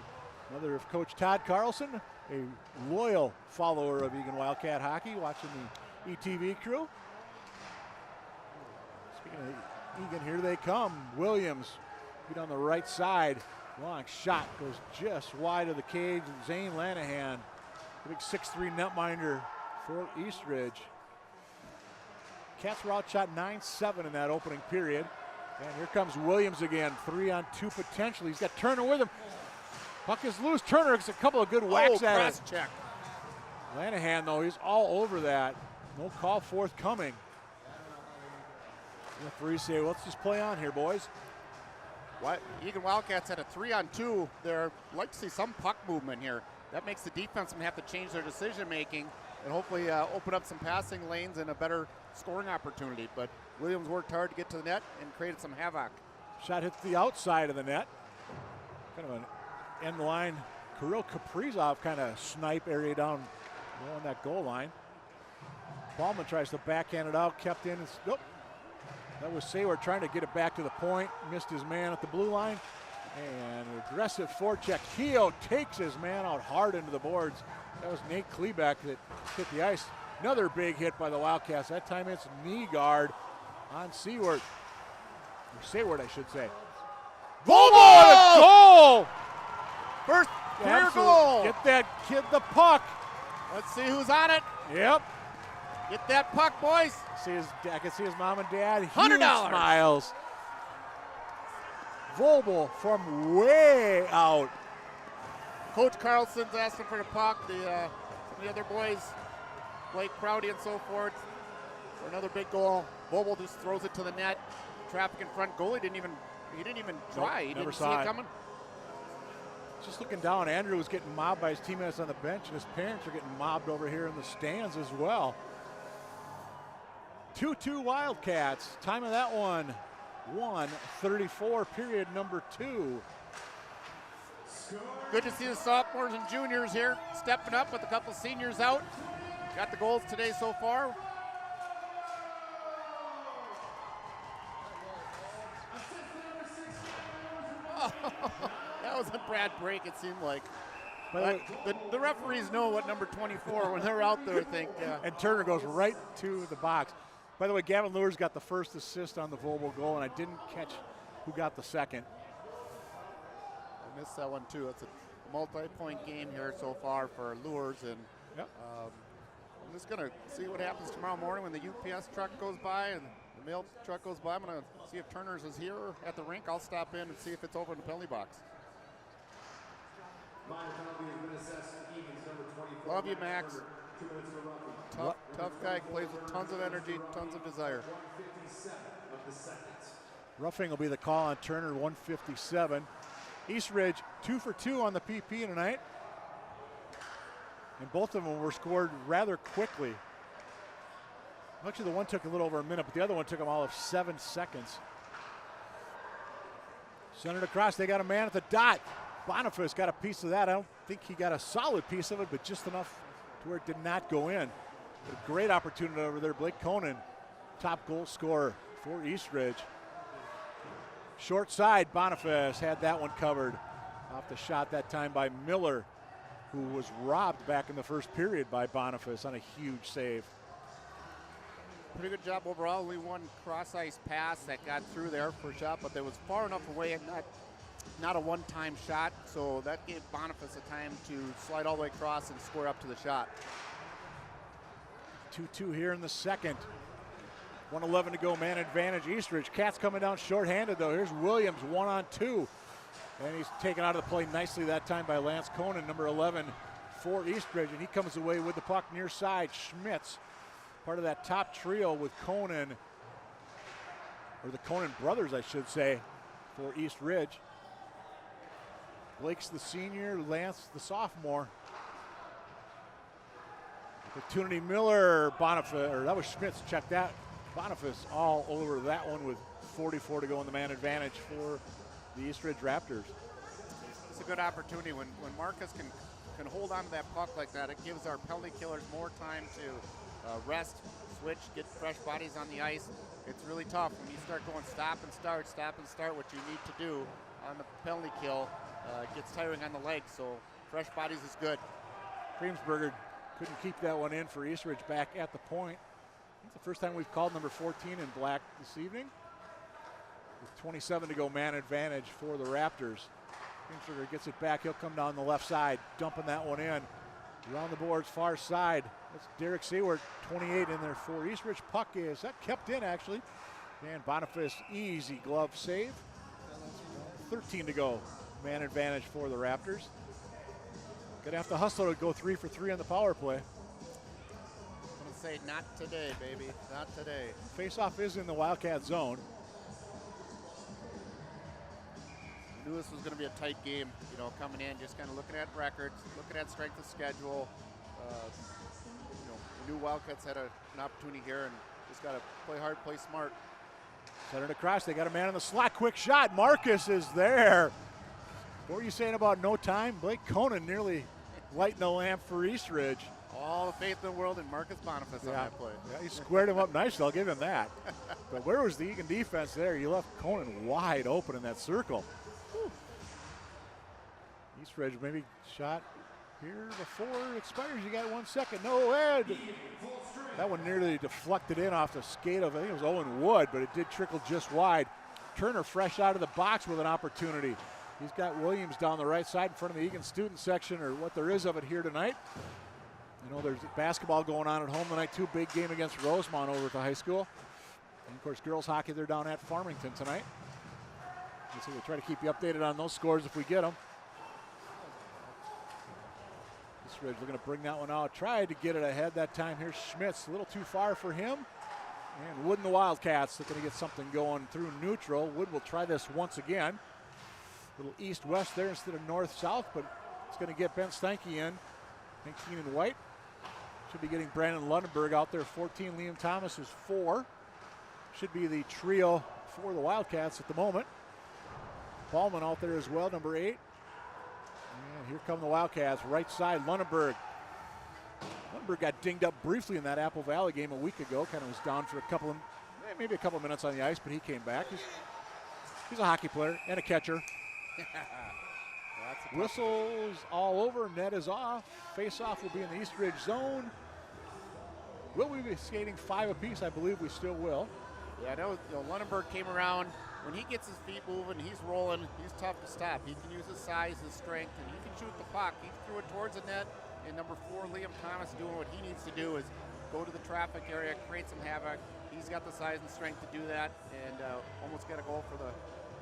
Mother of Coach Todd Carlson, a loyal follower of Eagan Wildcat hockey, watching the ETV crew. Speaking of Eagan, here they come. Williams, beat on the right side. Long shot goes just wide of the cage. Zane Lanahan, the big 6'3" netminder for East Ridge. Cats were outshot 9-7 in that opening period. And here comes Williams again, 3-on-2 potentially. He's got Turner with him. Puck is loose. Turner gets a couple of good whacks at press it. check. Lanahan, though, he's all over that. No call forthcoming. The referees say, let's just play on here, boys. Eagan Wildcats had a 3-on-2 there. I'd like to see some puck movement here. That makes the defensemen have to change their decision making and hopefully open up some passing lanes and a better scoring opportunity. But Williams worked hard to get to the net and created some havoc. Shot hits the outside of the net. Kind of an end line, Kirill Kaprizov kind of snipe area down on that goal line. Ballman tries to backhand it out, kept in. Nope. That was Sayward trying to get it back to the point. Missed his man at the blue line. And aggressive forecheck. Keogh takes his man out hard into the boards. That was Nate Klebeck that hit the ice. Another big hit by the Wildcats. That time it's knee guard on Seward. Or Sayward, I should say. Volvo! Goal! First career goal. Get that kid the puck. Let's see who's on it. Yep. Get that puck, boys. I can see his mom and dad. $100. Smiles. Volvo from way out. Coach Carlson's asking for the puck. Some of the other boys, Blake Prouty and so forth, for another big goal. Volvo just throws it to the net. Traffic in front. Goalie didn't even try. He didn't see it coming. Just looking down, Andrew was getting mobbed by his teammates on the bench, and his parents are getting mobbed over here in the stands as well. 2-2 Wildcats. Time of that one, 1:34, period number 2. Good to see the sophomores and juniors here stepping up with a couple seniors out. Got the goals today so far. That was a bad break, it seemed like. But the referees know what number 24 when they're out there, I think. Yeah. And Turner goes right to the box. By the way, Gavin Luer's got the first assist on the Volvo goal, and I didn't catch who got the second. I missed that one too. It's a multi-point game here so far for Luers, and yep. I'm just gonna see what happens tomorrow morning when the UPS truck goes by and the mail truck goes by. I'm gonna see if Turner's is here at the rink. I'll stop in and see if it's over in the penalty box. Love you, Max. Tough guy, plays with tons of energy, tons of desire. Roughing will be the call on Turner, 157. East Ridge 2 for 2 on the PP tonight. And both of them were scored rather quickly. Actually, the one took a little over a minute, but the other one took them all of 7 seconds. Centered across, they got a man at the dot. Boniface got a piece of that. I don't think he got a solid piece of it, but just enough to where it did not go in. But a great opportunity over there. Blake Conan, top goal scorer for East Ridge. Short side, Boniface had that one covered. Off the shot that time by Miller, who was robbed back in the first period by Boniface on a huge save. Pretty good job overall. Only one cross-ice pass that got through there for a shot, but it was far enough away and not a one-time shot, so that gave Boniface a time to slide all the way across and square up to the shot. 2-2 here in the second. 1:11 to go, man advantage East Ridge. Cats coming down shorthanded though. Here's Williams, 1-on-2. And he's taken out of the play nicely that time by Lance Conan, number 11 for East Ridge. And he comes away with the puck near side. Schmitz, part of that top trio with Conan, or the Conan brothers, I should say, for East Ridge. Blake's the senior, Lance the sophomore. Opportunity, Miller, Boniface, or that was Schmitz, check that. Boniface all over that one with 44 to go in the man advantage for the East Ridge Raptors. It's a good opportunity when Marcus can hold on to that puck like that. It gives our penalty killers more time to rest, switch, get fresh bodies on the ice. It's really tough when you start going stop and start, what you need to do on the penalty kill. It gets tiring on the legs, so fresh bodies is good. Creamsberger couldn't keep that one in for East Ridge back at the point. It's the first time we've called number 14 in black this evening. With 27 to go, man advantage for the Raptors. Creamsberger gets it back. He'll come down the left side, dumping that one in. Around the boards, far side. That's Derek Seward, 28 in there for East Ridge. Puck is that kept in actually. And Boniface, easy glove save. 13 to go, man advantage for the Raptors. Gonna have to hustle to go 3 for 3 on the power play. I'm gonna say not today, baby, not today. Faceoff is in the Wildcat zone. Knew this was going to be a tight game, you know, coming in, just kind of looking at records, looking at strength of schedule. You know, the new Wildcats had an opportunity here and just got to play hard, play smart. Centered across, they got a man in the slot, quick shot. Marcus is there. What were you saying about no time? Blake Conan nearly lighting the lamp for East Ridge. All the faith in the world in Marcus Boniface on that play. Yeah, he squared him up nicely, I'll give him that. But where was the Eagan defense there? You left Conan wide open in that circle. East Ridge maybe shot here before it expires. You got 1 second. No, Ed. That one nearly deflected in off the skate of, I think it was Owen Wood, but it did trickle just wide. Turner fresh out of the box with an opportunity. He's got Williams down the right side in front of the Eagan student section, or what there is of it here tonight. You know, there's basketball going on at home tonight too. Big game against Rosemont over at the high school. And of course, girls hockey, they're down at Farmington tonight. So we'll try to keep you updated on those scores if we get them. East Ridge, we're going to bring that one out. Tried to get it ahead that time. Here's Schmitz, a little too far for him. And Wood and the Wildcats are going to get something going through neutral. Wood will try this once again. A little east-west there instead of north-south, but it's going to get Ben Steinke in. I think Keenan White should be getting Brandon Lundenberg out there. 14, Liam Thomas is 4. Should be the trio for the Wildcats at the moment. Ballman out there as well, number 8. And here come the Wildcats, right side, Lundenberg. Lundenberg got dinged up briefly in that Apple Valley game a week ago. Kind of was down for maybe a couple of minutes on the ice, but he came back. He's a hockey player and a catcher. Whistles all over, net is off. Face-off will be in the East Ridge zone. Will we be skating 5 apiece? I believe we still will. Yeah, I know, Lundenberg came around. When he gets his feet moving, he's rolling, he's tough to stop. He can use his size, his strength, and he can shoot the puck. He threw it towards the net, and number 4, Liam Thomas, doing what he needs to do is go to the traffic area, create some havoc. He's got the size and strength to do that, and almost got a goal for the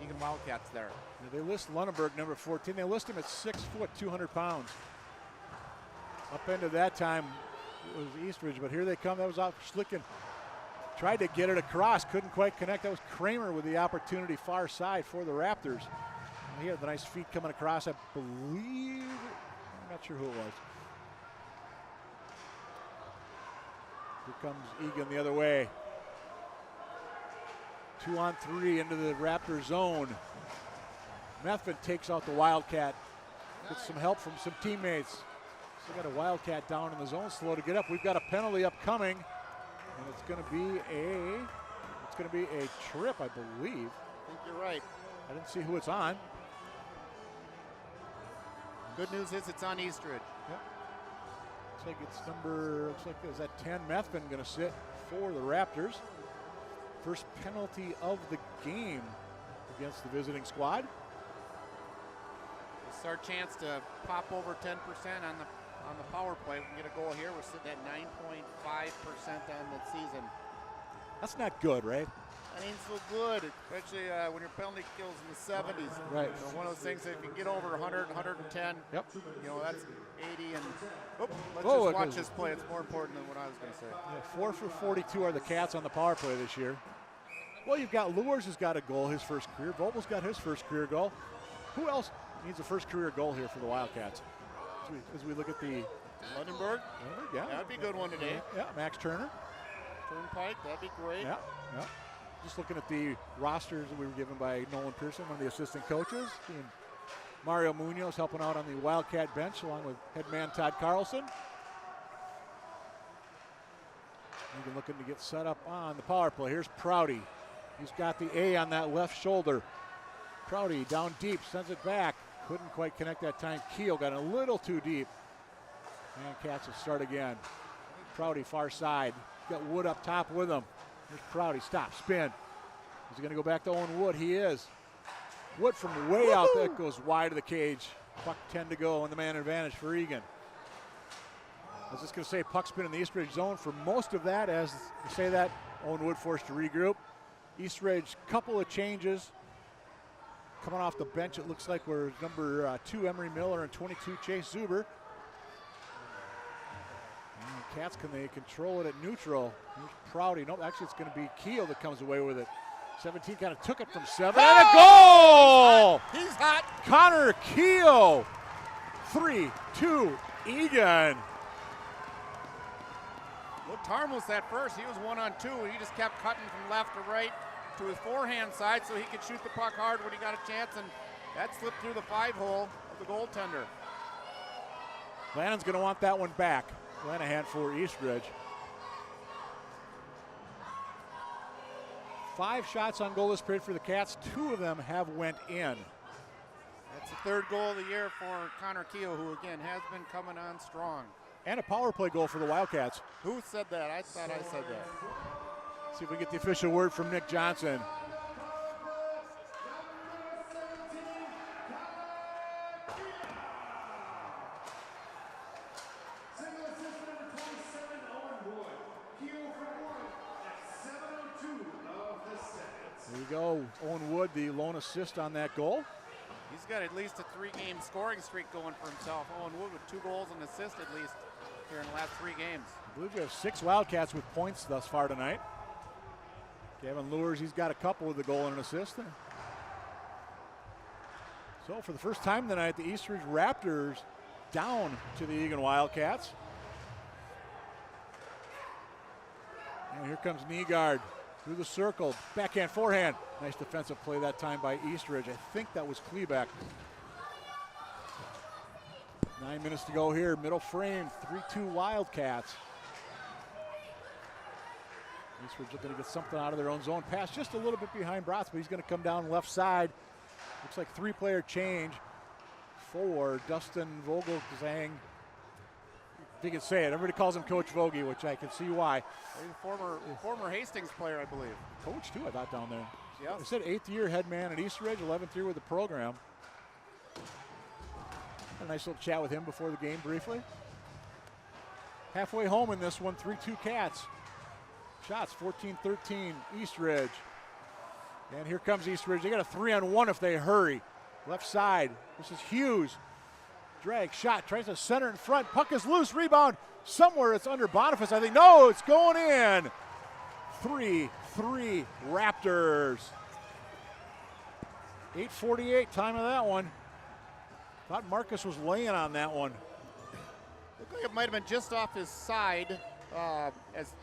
Eagan Wildcats there. They list Lundenberg, number 14. They list him at 6 foot, 200 pounds. Up into that time was East Ridge, but here they come. That was off Schlicken. Tried to get it across, couldn't quite connect. That was Kramer with the opportunity far side for the Raptors. He had the nice feet coming across, I believe. I'm not sure who it was. Here comes Eagan the other way. 2-on-3 into the Raptor zone. Methvin takes out the Wildcat. Gets some help from some teammates. Still got a Wildcat down in the zone, slow to get up. We've got a penalty upcoming, and it's going to be a trip, I believe. I think you're right. I didn't see who it's on. Good news is it's on East Ridge. Yep. Looks like is that 10 Methvin going to sit for the Raptors. First penalty of the game against the visiting squad. It's our chance to pop over 10% on the power play. We can get a goal here. We're sitting at 9.5% on the season. That's not good, right? That ain't so good, especially when your penalty kills in the 70s. Right. You know, one of those things that if you can get over 100, 110, yep. You know, that's 80. And let's just watch this play. It's more important than what I was going to say. Yeah, 4 for 42 are the Cats on the power play this year. Well, you've got Lures has got a goal, his first career. Vogel's got his first career goal. Who else needs a first career goal here for the Wildcats? As we look at the Lundenberg? Yeah. That'd be a good one today. Yeah, Max Turner. Turnpike, that'd be great. Yeah. Just looking at the rosters that we were given by Nolan Pearson, one of the assistant coaches. And Mario Munoz helping out on the Wildcat bench along with head man Todd Carlson. Eagan looking to get set up on the power play. Here's Prouty. He's got the A on that left shoulder. Prouty down deep, sends it back. Couldn't quite connect that time. Keel got a little too deep. And Cats will start again. Prouty far side. Got Wood up top with him. Here's Prouty, stop, spin. Is he going to go back to Owen Wood? He is. Wood from way out, that goes wide of the cage. Puck 10 to go, and the man advantage for Eagan. I was just going to say, puck's been in the East Ridge zone for most of that. As you say that, Owen Wood forced to regroup. East Ridge, couple of changes. Coming off the bench, it looks like we're number 2 Emery Miller and 22 Chase Zuber. And Cats, can they control it at neutral? Here's Prouty. Nope, actually it's going to be Keel that comes away with it. 17 kind of took it from 7. And a goal! He's hot. Connor Keel. 3-2 Eagan. Looked harmless at first. He was 1-on-2, and he just kept cutting from left to right to his forehand side so he could shoot the puck hard when he got a chance, and that slipped through the 5-hole of the goaltender. Lannon's going to want that one back. Lanahan for East Ridge. 5 shots on goal this period for the Cats. 2 of them have went in. That's the 3rd goal of the year for Connor Keel, who again has been coming on strong. And a power play goal for the Wildcats. Who said that? I thought I said that. See if we get the official word from Nick Johnson. There you go, Owen Wood, the lone assist on that goal. He's got at least a 3-game scoring streak going for himself. Owen Wood with 2 goals and assist at least here in the last 3 games. I believe we have 6 Wildcats with points thus far tonight. Gavin Lures, he's got a couple with a goal and an assist. So for the first time tonight, the East Ridge Raptors down to the Eagan Wildcats. And here comes Nygaard through the circle, backhand, forehand. Nice defensive play that time by East Ridge. I think that was Klebeck. 9 minutes to go here, middle frame, 3-2 Wildcats. East Ridge looking to get something out of their own zone. Pass just a little bit behind Bratz, but he's going to come down left side. Looks like 3-player change for Dustin Vogelzang. If you can say it. Everybody calls him Coach Vogie, which I can see why. He's a former Hastings player, I believe. Coach too, I thought, down there. Yeah. They said 8th year head man at East Ridge, 11th year with the program. Had a nice little chat with him before the game briefly. Halfway home in this one, 3-2 Cats. Shots 14-13 East Ridge. And here comes East Ridge. They got a 3-on-1 if they hurry. Left side. This is Hughes. Drag, shot, tries to center in front. Puck is loose, rebound. Somewhere it's under Boniface, I think. No, it's going in. 3-3 Raptors. 8:48 time of that one. Thought Marcus was laying on that one. Looked like it might have been just off his side as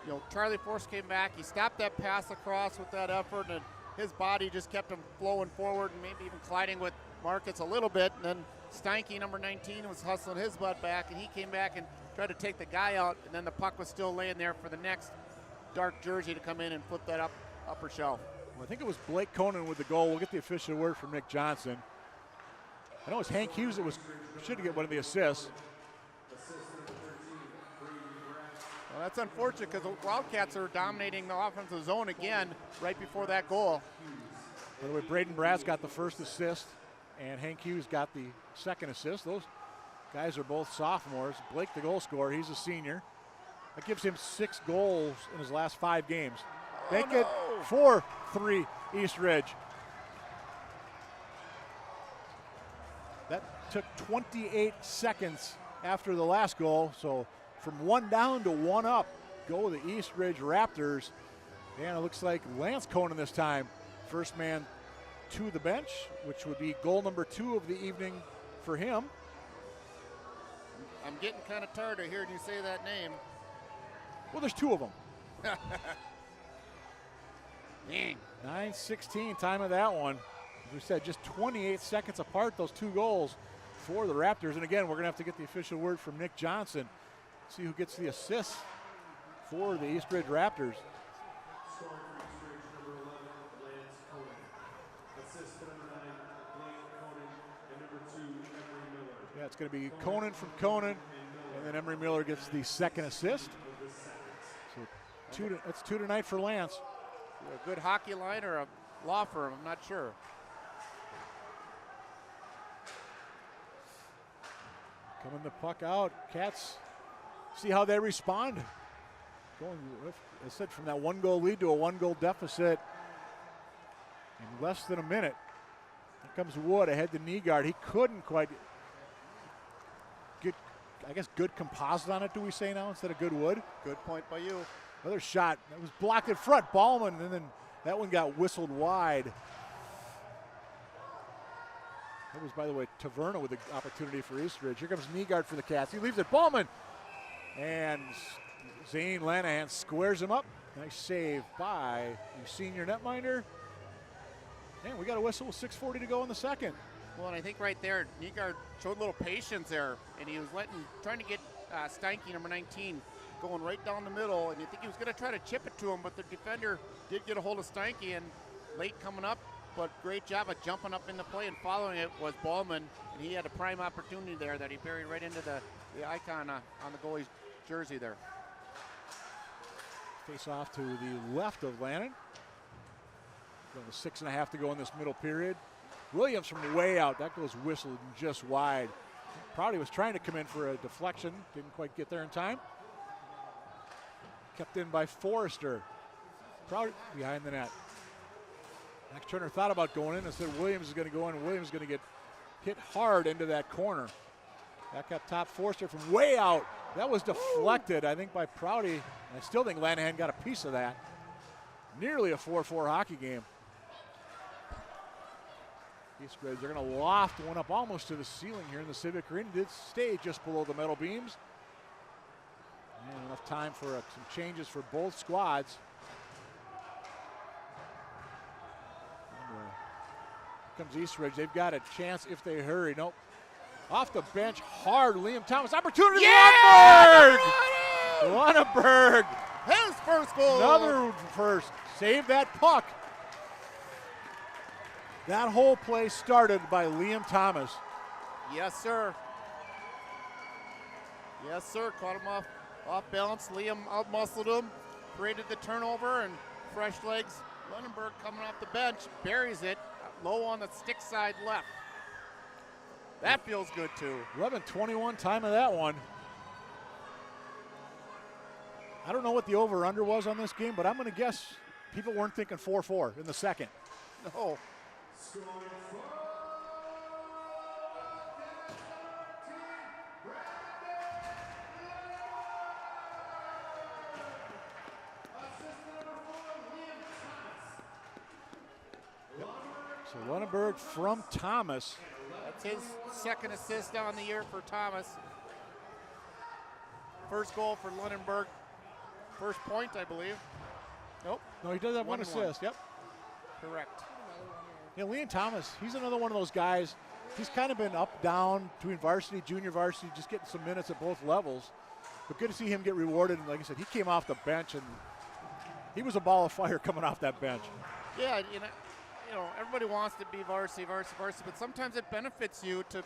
you know, Charlie Force came back. He stopped that pass across with that effort, and his body just kept him flowing forward and maybe even colliding with Marcus a little bit. And then Steinke, number 19, was hustling his butt back, and he came back and tried to take the guy out, and then the puck was still laying there for the next dark jersey to come in and flip that upper shelf. Well, I think it was Blake Conan with the goal. We'll get the official word from Nick Johnson. I know it was Hank Hughes that should get one of the assists. Well, that's unfortunate because the Wildcats are dominating the offensive zone again right before that goal. By the way, Braden Brass got the first assist, and Hank Hughes got the second assist. Those guys are both sophomores. Blake, the goal scorer, he's a senior. That gives him 6 goals in his last 5 games. Make it 4-3 East Ridge. That took 28 seconds after the last goal, so from 1 down to 1 up go the East Ridge Raptors. And it looks like Lance Conan this time, first man to the bench, which would be goal number 2 of the evening for him. I'm getting kind of tired of hearing you say that name. Well, there's 2 of them. Dang. 9:16 time of that one. As we said, just 28 seconds apart, those 2 goals for the Raptors. And again, we're going to have to get the official word from Nick Johnson. See who gets the assist for the East Ridge Raptors. Scoring for East Ridge, number 11, Lance Conan. Assist to number 9, Blake Conan, and number 2, Emery Miller. Yeah, it's going to be Conan from Conan, and then Emery Miller gets the second assist. So that's 2 tonight for Lance. A good hockey line or a law firm, I'm not sure. Coming the puck out. Cats, see how they respond. Going, as I said, from that 1-goal lead to a 1-goal deficit in less than a minute. Here comes Wood ahead to Nygaard. He couldn't quite get, I guess, good composite on it, do we say now, instead of good wood? Good point by you. Another shot that was blocked in front. Ballman, and then that one got whistled wide. That was, by the way, Taverna with the opportunity for East Ridge. Here comes Nygaard for the Cats. He leaves it. Ballman. And Zane Lanahan squares him up. Nice save by the senior netminder. And we got a whistle with 6:40 to go in the second. Well, and I think right there, Nygaard showed a little patience there, and he was trying to get Steinke, number 19, going right down the middle, and you think he was going to try to chip it to him, but the defender did get a hold of Steinke, and late coming up, but great job of jumping up in the play and following it was Ballman, and he had a prime opportunity there that he buried right into the icon on the goalie's jersey there. Face off to the left of Lannon. Going to 6.5 to go in this middle period. Williams from way out, that goes whistled just wide. Prouty was trying to come in for a deflection, didn't quite get there in time. Kept in by Forrester. Prouty behind the net. Max Turner thought about going in and said Williams is going to go in, and Williams is going to get hit hard into that corner. Back up top, Forrester from way out. That was deflected, I think, by Prouty. I still think Lanahan got a piece of that. Nearly a 4-4 hockey game. East Ridge, they're going to loft one up almost to the ceiling here in the Civic Arena. It did stay just below the metal beams. And enough time for some changes for both squads. Here comes East Ridge. They've got a chance if they hurry. Nope. Off the bench, hard. Liam Thomas. Opportunity. Yeah! Lunenburg. His first goal. Another first. Save that puck. That whole play started by Liam Thomas. Yes, sir. Yes, sir. Caught him off balance. Liam out-muscled him, created the turnover, and fresh legs. Lunenburg coming off the bench, buries it low on the stick side left. That feels good, too. 11:21 time of that one. I don't know what the over-under was on this game, but I'm going to guess people weren't thinking 4-4 in the second. No. So Lunenburg from Thomas. That's his second assist on the year for Thomas. First goal for Lunenburg. First point, I believe. Nope. No, he does have one assist. Yep. Correct. You know, Leon Thomas, he's another one of those guys. He's kind of been up, down between varsity, junior varsity, just getting some minutes at both levels. But good to see him get rewarded. And like I said, he came off the bench, and he was a ball of fire coming off that bench. Yeah, you know, everybody wants to be varsity, but sometimes it benefits you to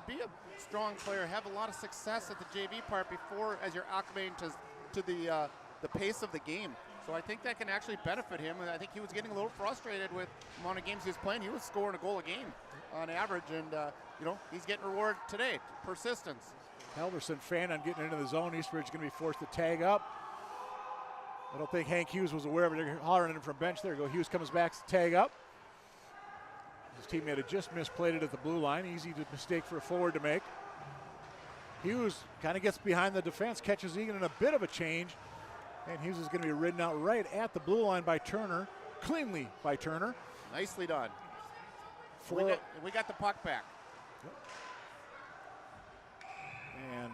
be a strong player, have a lot of success at the JV part before as you're acclimating to the pace of the game. So I think that can actually benefit him, and I think he was getting a little frustrated with the amount of games he was playing. He was scoring a goal a game on average, and you know, he's getting rewarded today. Persistence. Halverson fan on getting into the zone. East Ridge going to be forced to tag up. I don't think Hank Hughes was aware of it. They're hollering at him from bench. There you go. Hughes comes back to tag up. His teammate had just misplayed it at the blue line. Easy mistake for a forward to make. Hughes kind of gets behind the defense, catches Eagan in a bit of a change. And Hughes is going to be ridden out right at the blue line by Turner. Cleanly by Turner. Nicely done. We got the puck back. And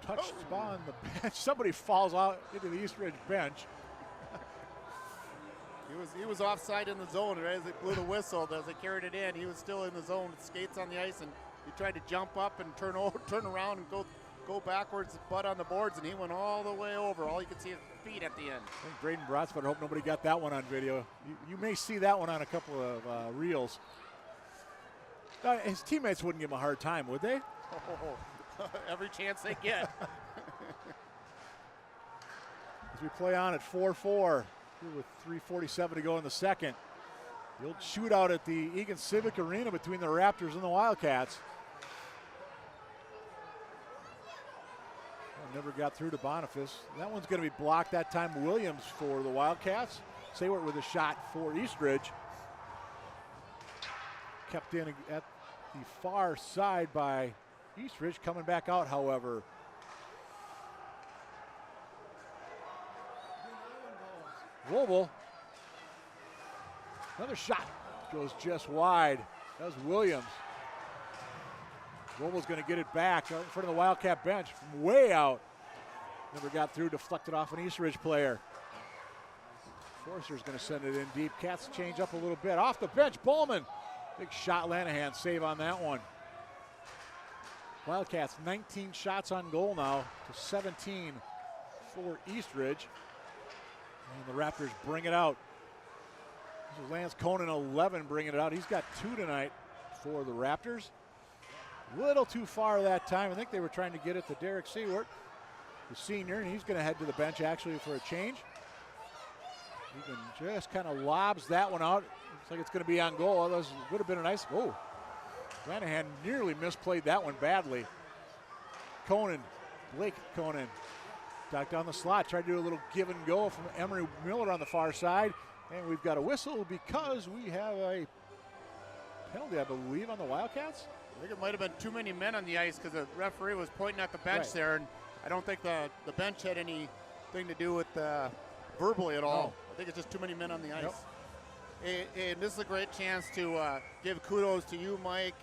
touched on the bench. Somebody falls out into the East Ridge bench. He was offside in the zone right as they blew the whistle. As they carried it in, he was still in the zone with skates on the ice, and he tried to jump up and turn around and go backwards, butt on the boards, and he went all the way over. All you could see his feet at the end. I think Braden Brotsford, I hope nobody got that one on video. You may see that one on a couple of reels. His teammates wouldn't give him a hard time, would they? Oh, every chance they get. As we play on at 4-4 with 3:47 to go in the second. The old shootout at the Eagan Civic Arena between the Raptors and the Wildcats. Never got through to Boniface. That one's going to be blocked that time. Williams for the Wildcats. Saywart with a shot for East Ridge. Kept in at the far side by East Ridge. Coming back out, however. Wobel. Another shot. Goes just wide. That was Williams. Wobel's going to get it back out in front of the Wildcat bench from way out. Never got through, deflected off an East Ridge player. Forster's going to send it in deep. Cats change up a little bit. Off the bench, Bowman. Big shot, Lanahan, save on that one. Wildcats 19 shots on goal now to 17 for East Ridge. And the Raptors bring it out. This is Lance Conan, 11, bringing it out. He's got 2 tonight for the Raptors. Little too far that time. I think they were trying to get it to Derek Saywart, the senior, and he's going to head to the bench actually for a change. Eagan just kind of lobs that one out. Looks like it's going to be on goal. Otherwise, it would have been a nice goal. Ranahan nearly misplayed that one badly. Blake Conan, back down the slot, tried to do a little give and go from Emery Miller on the far side. And we've got a whistle because we have a penalty, I believe, on the Wildcats. I think it might have been too many men on the ice because the referee was pointing at the bench there, and I don't think the bench had anything to do with verbally at all. No. I think it's just too many men on the ice. Yep. And this is a great chance to give kudos to you, Mike,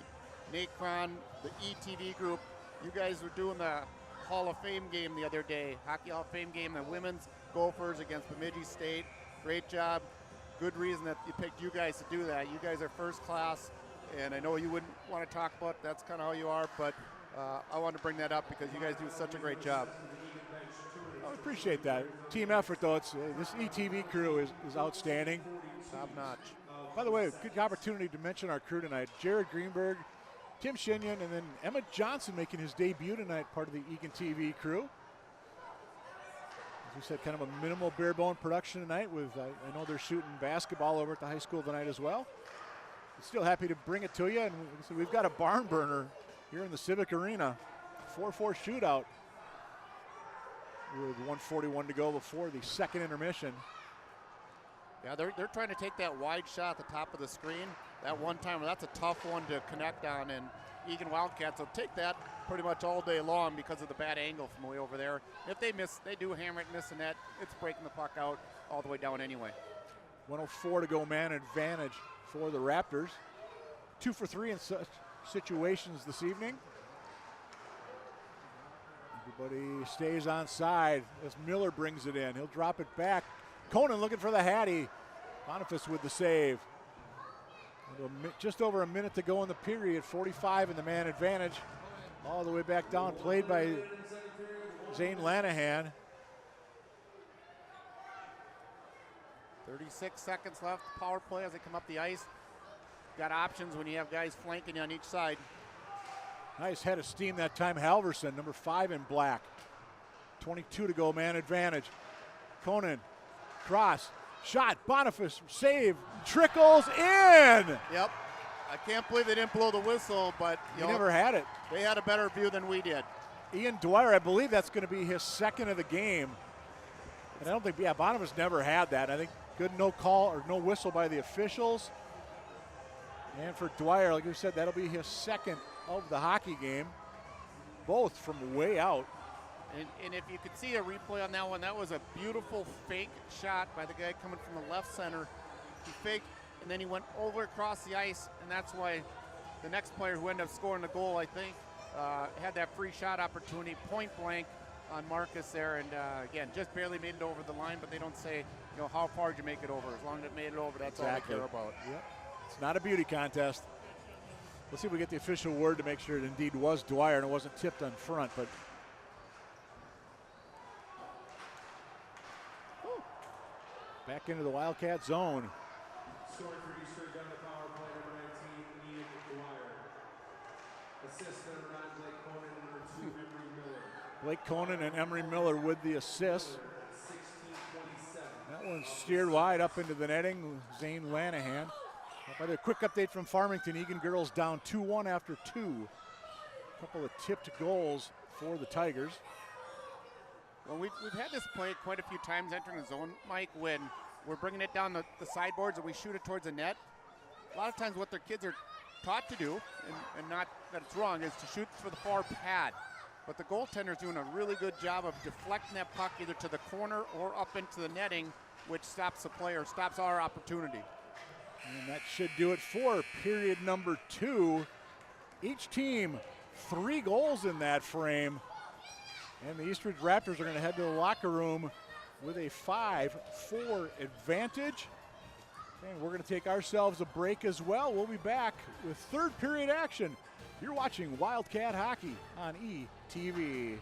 Nate Cron, the ETV group. You guys were doing the Hall of Fame game the other day, Hockey Hall of Fame game, the women's Gophers against Bemidji State. Great job. Good reason that you picked you guys to do that. You guys are first class. And I know you wouldn't want to talk about that's kind of how you are, but I wanted to bring that up because you guys do such a great job. I appreciate that. Team effort, though. This ETV crew is outstanding. Top notch. By the way, good opportunity to mention our crew tonight. Jared Greenberg, Tim Shinyon, and then Emmett Johnson making his debut tonight, part of the Eagan TV crew. As we said, kind of a minimal bare bone production tonight with, I know they're shooting basketball over at the high school tonight as well. Still happy to bring it to you, and so we've got a barn burner here in the Civic Arena. 4-4 shootout with 1:41 to go before the second intermission. Yeah, they're trying to take that wide shot at the top of the screen. That one time, that's a tough one to connect on, and Eagan Wildcats will take that pretty much all day long because of the bad angle from way over there. If they miss, they do hammer it, miss the net, it's breaking the puck out all the way down anyway. 1:04 to go, man advantage for the Raptors. 2 for 3 in such situations this evening. Everybody stays on side as Miller brings it in. He'll drop it back. Conan looking for the Hattie. Boniface with the save. Just over a minute to go in the period, 45 in the man advantage. All the way back down, played by Zane Lanahan. 36 seconds left, power play as they come up the ice. Got options when you have guys flanking on each side. Nice head of steam that time, Halverson, number 5 in black. 22 to go, man advantage. Conan, cross, shot, Boniface, save, trickles in! Yep, I can't believe they didn't blow the whistle, but you never had it. They had a better view than we did. Ian Dwyer, I believe that's going to be his second of the game. And I don't think, Boniface never had that. I think good no call or no whistle by the officials. And for Dwyer, like we said, that'll be his second of the hockey game. Both from way out. And if you could see a replay on that one, that was a beautiful fake shot by the guy coming from the left center. He faked, and then he went over across the ice, and that's why the next player who ended up scoring the goal, I think, had that free shot opportunity, point blank on Marcus there, and again, just barely made it over the line, but they don't say, how far did you make it over? As long as it made it over, that's exactly all they care about. Yep. It's not a beauty contest. Let's see if we get the official word to make sure it indeed was Dwyer and it wasn't tipped on front, but back into the Wildcat zone. Scoring for East Ridge on the power play, number 19, Eagan Dwyer. Assist number 9, Blake Conan, number 2, Emery Miller. Blake Conan and Emery Miller with the assist. 16:27. That one steered wide up into the netting. Zane Lanahan. By the quick update from Farmington, Eagan girls down 2-1 after 2. A couple of tipped goals for the Tigers. Well, we've had this play quite a few times entering the zone, Mike, when we're bringing it down the sideboards and we shoot it towards the net. A lot of times what their kids are taught to do, and not that it's wrong, is to shoot for the far pad. But the goaltender's doing a really good job of deflecting that puck either to the corner or up into the netting, which stops the play or stops our opportunity. And that should do it for period number 2. Each team 3 goals in that frame. And the East Ridge Raptors are going to head to the locker room with a 5-4 advantage. And we're going to take ourselves a break as well. We'll be back with third period action. You're watching Wildcat Hockey on ETV.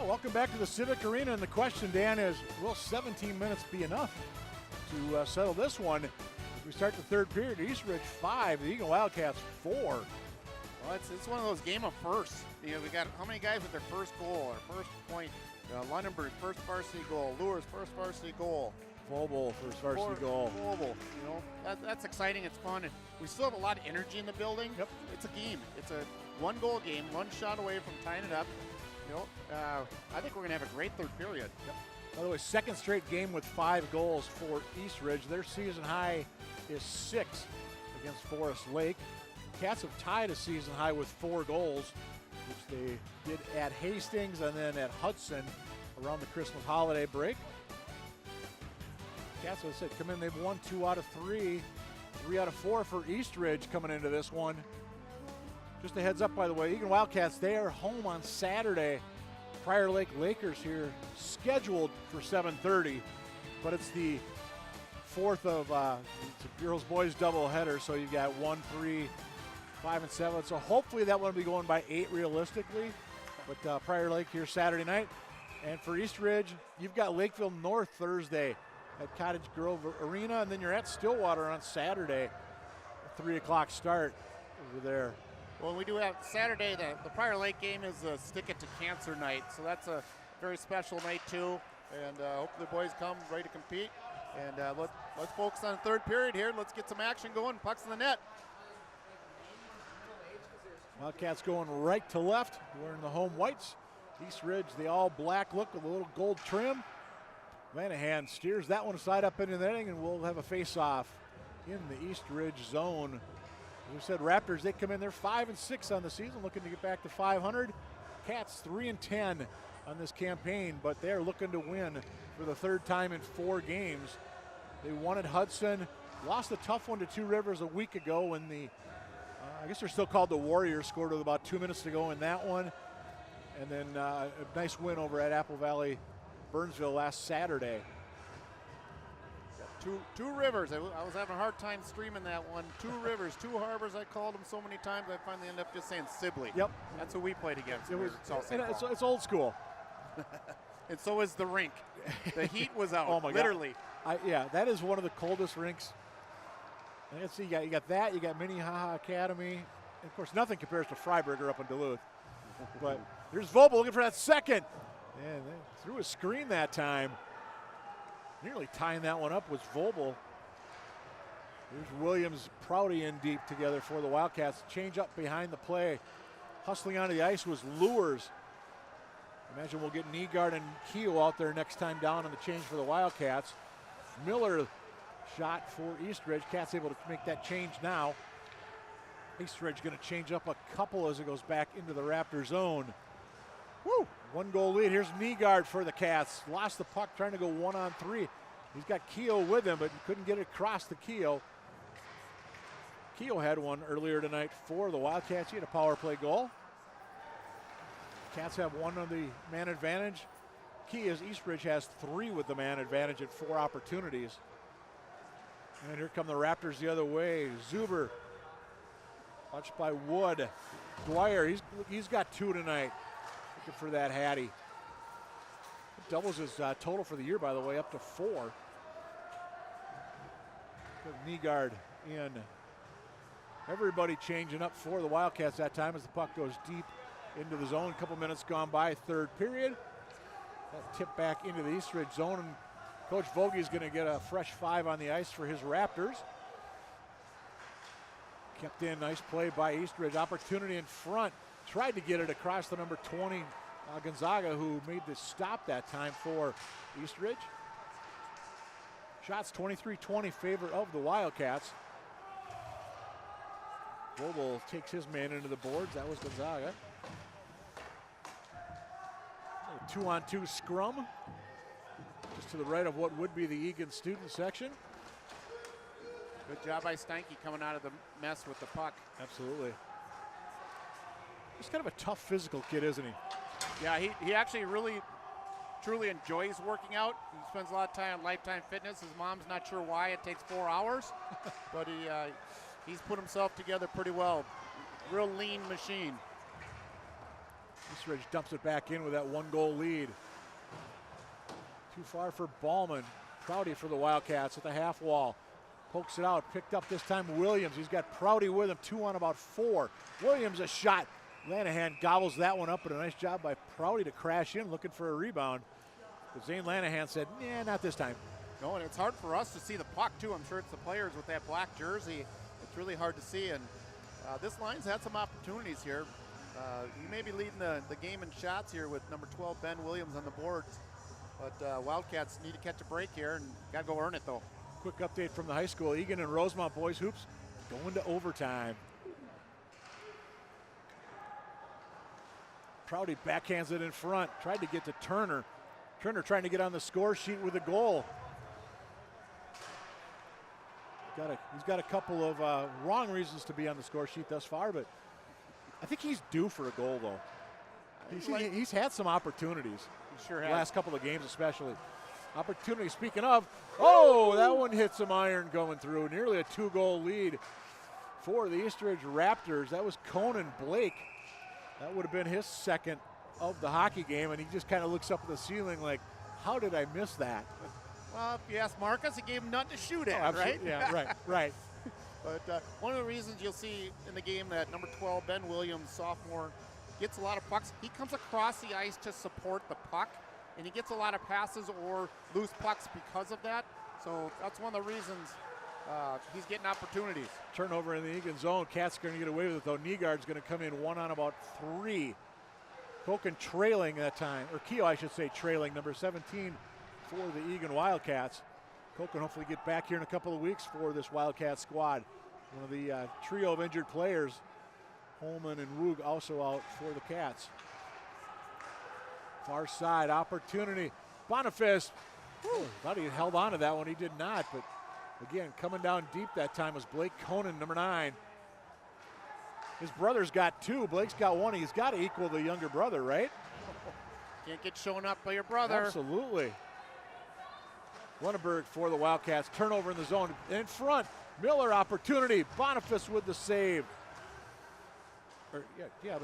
Well, welcome back to the Civic Arena, and the question, Dan, is will 17 minutes be enough to settle this one? As we start the third period, East Ridge 5, the Eagan Wildcats 4. Well, it's one of those game of firsts. You know, we got how many guys with their first goal or first point? Lunenburg, first varsity goal. Lures, first varsity goal. Vobel, first varsity goal. Vobel, you know, that's exciting. It's fun. And we still have a lot of energy in the building. Yep. It's a game. It's a one-goal game, one shot away from tying it up. You know, I think we're going to have a great third period. Yep. By the way, second straight game with 5 goals for East Ridge. Their season high is 6 against Forest Lake. Cats have tied a season high with 4 goals, which they did at Hastings and then at Hudson around the Christmas holiday break. Cats, as I said, come in, they've won 2 out of 3, 3 out of 4 for East Ridge coming into this one. Just a heads up, by the way, Eagan Wildcats, they are home on Saturday. Prior Lake Lakers here, scheduled for 7:30, but it's the 4th of it's a girls-boys doubleheader, so you got 1, 3, 5, and 7. So hopefully that one will be going by 8 realistically. But Prior Lake here Saturday night. And for East Ridge, you've got Lakeville North Thursday at Cottage Grove Arena, and then you're at Stillwater on Saturday, a 3 o'clock start over there. Well, we do have Saturday, the Prior Lake game is a Stick It to Cancer night, so that's a very special night too. And hopefully the boys come ready to compete. And let's focus on the third period here. Let's get some action going. Pucks in the net. Wildcats going right to left, wearing the home whites. East Ridge, the all black look with a little gold trim. Lanahan steers that one side up into the netting, and we'll have a face-off in the East Ridge zone. As we said, Raptors, they come in, they're 5-6 on the season, looking to get back to 500. Cats 3-10 on this campaign, but they're looking to win for the 3rd time in 4 games. They won at Hudson, lost a tough one to Two Rivers a week ago when the, I guess they're still called the Warriors, scored with about 2 minutes to go in that one. And then a nice win over at Apple Valley, Burnsville last Saturday. Two Rivers. I was having a hard time streaming that one. Two Rivers, Two Harbors. I called them so many times. I finally ended up just saying Sibley. Yep. That's who we played against. It's old school. And so is the rink. The heat was out. Oh my literally. God. Yeah, that is one of the coldest rinks. And let's see, you got that. You got Minnehaha Academy. And of course, nothing compares to Freiburger up in Duluth. But here's Vobel looking for that second. And they threw a screen that time. Nearly tying that one up was Vobel. Here's Williams, Prouty in deep together for the Wildcats. Change up behind the play. Hustling onto the ice was Lures. Imagine we'll get Nygaard and Keogh out there next time down on the change for the Wildcats. Miller shot for East Ridge. Cats able to make that change now. East Ridge going to change up a couple as it goes back into the Raptor zone. Woo! 1-goal lead. Here's Nygaard for the Cats. Lost the puck trying to go 1-on-3. He's got Keogh with him, but he couldn't get it across to Keogh. Keogh had one earlier tonight for the Wildcats. He had a power play goal. Cats have one on the man advantage. Key is East Ridge has 3 with the man advantage at 4 opportunities. And here come the Raptors the other way. Zuber, watched by Wood. Dwyer, he's got 2 tonight. Looking for that Hattie. It doubles his total for the year, by the way, up to 4. Nygaard in. Everybody changing up for the Wildcats that time as the puck goes deep into the zone. A couple minutes gone by, 3rd period. That tip back into the East Ridge zone, and Coach Vogie is going to get a fresh 5 on the ice for his Raptors. Kept in, nice play by East Ridge. Opportunity in front. Tried to get it across the number 20, Gonzaga, who made the stop that time for East Ridge. Shots 23-20 favor of the Wildcats. Vogel takes his man into the boards. That was Gonzaga. 2-on-2 scrum. Just to the right of what would be the Eagan student section. Good job by Steinke coming out of the mess with the puck. Absolutely. He's kind of a tough physical kid, isn't he? Yeah, he actually really, truly enjoys working out. He spends a lot of time on Lifetime Fitness. His mom's not sure why it takes 4 hours, but he's put himself together pretty well. Real lean machine. East East Ridge dumps it back in with that 1-goal lead. Too far for Ballman. Prouty for the Wildcats at the half wall. Pokes it out, picked up this time Williams. He's got Prouty with him, 2 on about 4. Williams a shot. Lanahan gobbles that one up, but a nice job by Prouty to crash in looking for a rebound. But Zane Lanahan said, nah, not this time. No, and it's hard for us to see the puck too. I'm sure it's the players with that black jersey. It's really hard to see, and this line's had some opportunities here. You may be leading the game in shots here with number 12, Ben Williams, on the boards. But Wildcats need to catch a break here and got to go earn it though. Quick update from the high school. Eagan and Rosemont boys hoops going to overtime. Prouty backhands it in front. Tried to get to Turner. Turner trying to get on the score sheet with a goal. He's got a couple of wrong reasons to be on the score sheet thus far, but I think he's due for a goal though. He's had some opportunities. He sure has. Last couple of games especially. Opportunity, speaking of, oh, that one hit some iron going through. Nearly a 2-goal lead for the East Ridge Raptors. That was Conan Blake. That would have been his second of the hockey game, and he just kind of looks up at the ceiling like, how did I miss that? Well, if you ask Marcus, he gave him nothing to shoot at, right? Yeah, right. But one of the reasons you'll see in the game that number 12, Ben Williams, sophomore, gets a lot of pucks. He comes across the ice to support the puck, and he gets a lot of passes or loose pucks because of that. So that's one of the reasons he's getting opportunities. Turnover in the Eagan zone. Cats going to get away with it, though. Nygaard's going to come in 1 on about 3. Koken trailing that time, or Keogh, I should say, trailing, number 17 for the Eagan Wildcats. Koken hopefully get back here in a couple of weeks for this Wildcat squad. One of the trio of injured players, Holman and Woog, also out for the Cats. Far side opportunity. Boniface, thought he held on to that one. He did not, but again, coming down deep that time was Blake Conan, number 9. His brother's got 2. Blake's got 1. He's got to equal the younger brother, right? Can't get shown up by your brother. Absolutely. Lunenburg for the Wildcats. Turnover in the zone. In front, Miller opportunity. Boniface with the save. But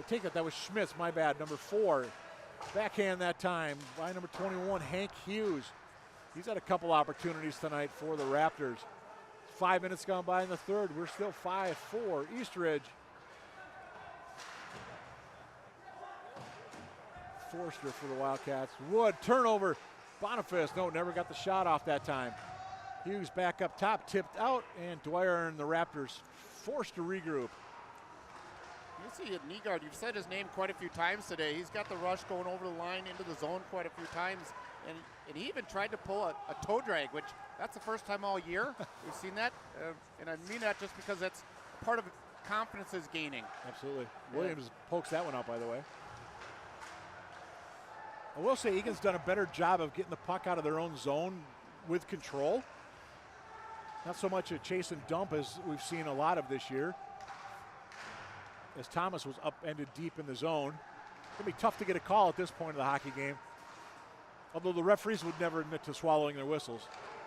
take it. That was Schmitz, my bad, number 4. Backhand that time by number 21, Hank Hughes. He's had a couple opportunities tonight for the Raptors. 5 minutes gone by in the third. We're still 5-4 East Ridge. Forster for the Wildcats. Wood, turnover. Boniface, no, never got the shot off that time. Hughes back up top, tipped out, and Dwyer and the Raptors forced to regroup. You see it, Nygaard, you've said his name quite a few times today. He's got the rush going over the line into the zone quite a few times. And he even tried to pull a toe drag, which that's the first time all year we've seen that. And I mean that just because that's part of confidence is gaining. Absolutely. Williams pokes that one out, by the way. I will say Egan's done a better job of getting the puck out of their own zone with control. Not so much a chase and dump as we've seen a lot of this year, as Thomas was upended deep in the zone. It'll be tough to get a call at this point of the hockey game, although the referees would never admit to swallowing their whistles.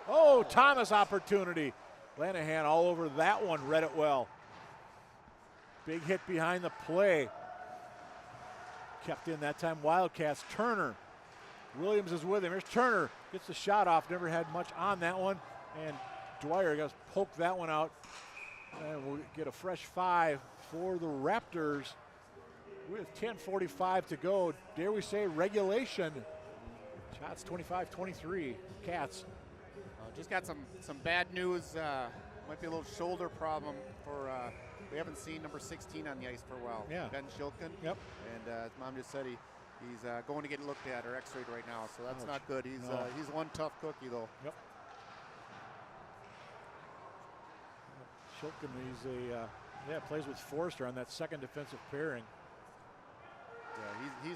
Oh, Thomas opportunity. Lanahan all over that one, read it well. Big hit behind the play. Kept in that time, Wildcats. Turner. Williams is with him. Here's Turner. Gets the shot off. Never had much on that one. And Dwyer goes poke that one out. And we'll get a fresh 5 for the Raptors with 10:45 to go. Dare we say regulation. Shots 25-23. Cats. Just got some bad news. Might be a little shoulder problem for. We haven't seen number 16 on the ice for a while. Yeah. Ben Shilkin. Yep. And his mom just said he's going to get looked at or x-rayed right now, so that's not good. He's one tough cookie though. Yep. Shilkin, he's plays with Forster on that second defensive pairing. Yeah,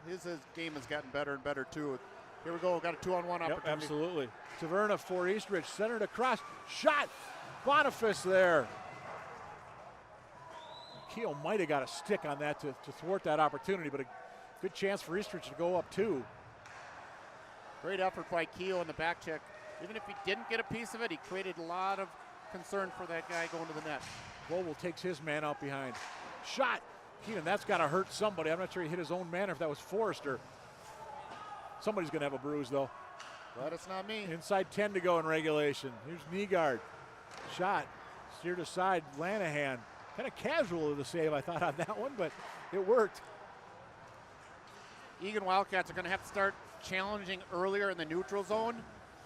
his game has gotten better and better too. Here we go, got a 2-on-1 opportunity. Absolutely. Taverna for East Ridge, centered across, shot, Boniface there. Keogh might have got a stick on that to thwart that opportunity, but a good chance for East Ridge to go up 2. Great effort by Keogh in the back check. Even if he didn't get a piece of it, he created a lot of concern for that guy going to the net. Vogel takes his man out behind. Shot, Keenan, that's got to hurt somebody. I'm not sure he hit his own man or if that was Forrester. Somebody's going to have a bruise, though. But it's not me. Inside 10 to go in regulation. Here's Nygaard. Shot. Steered aside. Lanahan. Kind of casual of the save, I thought, on that one, but it worked. Eagan Wildcats are going to have to start challenging earlier in the neutral zone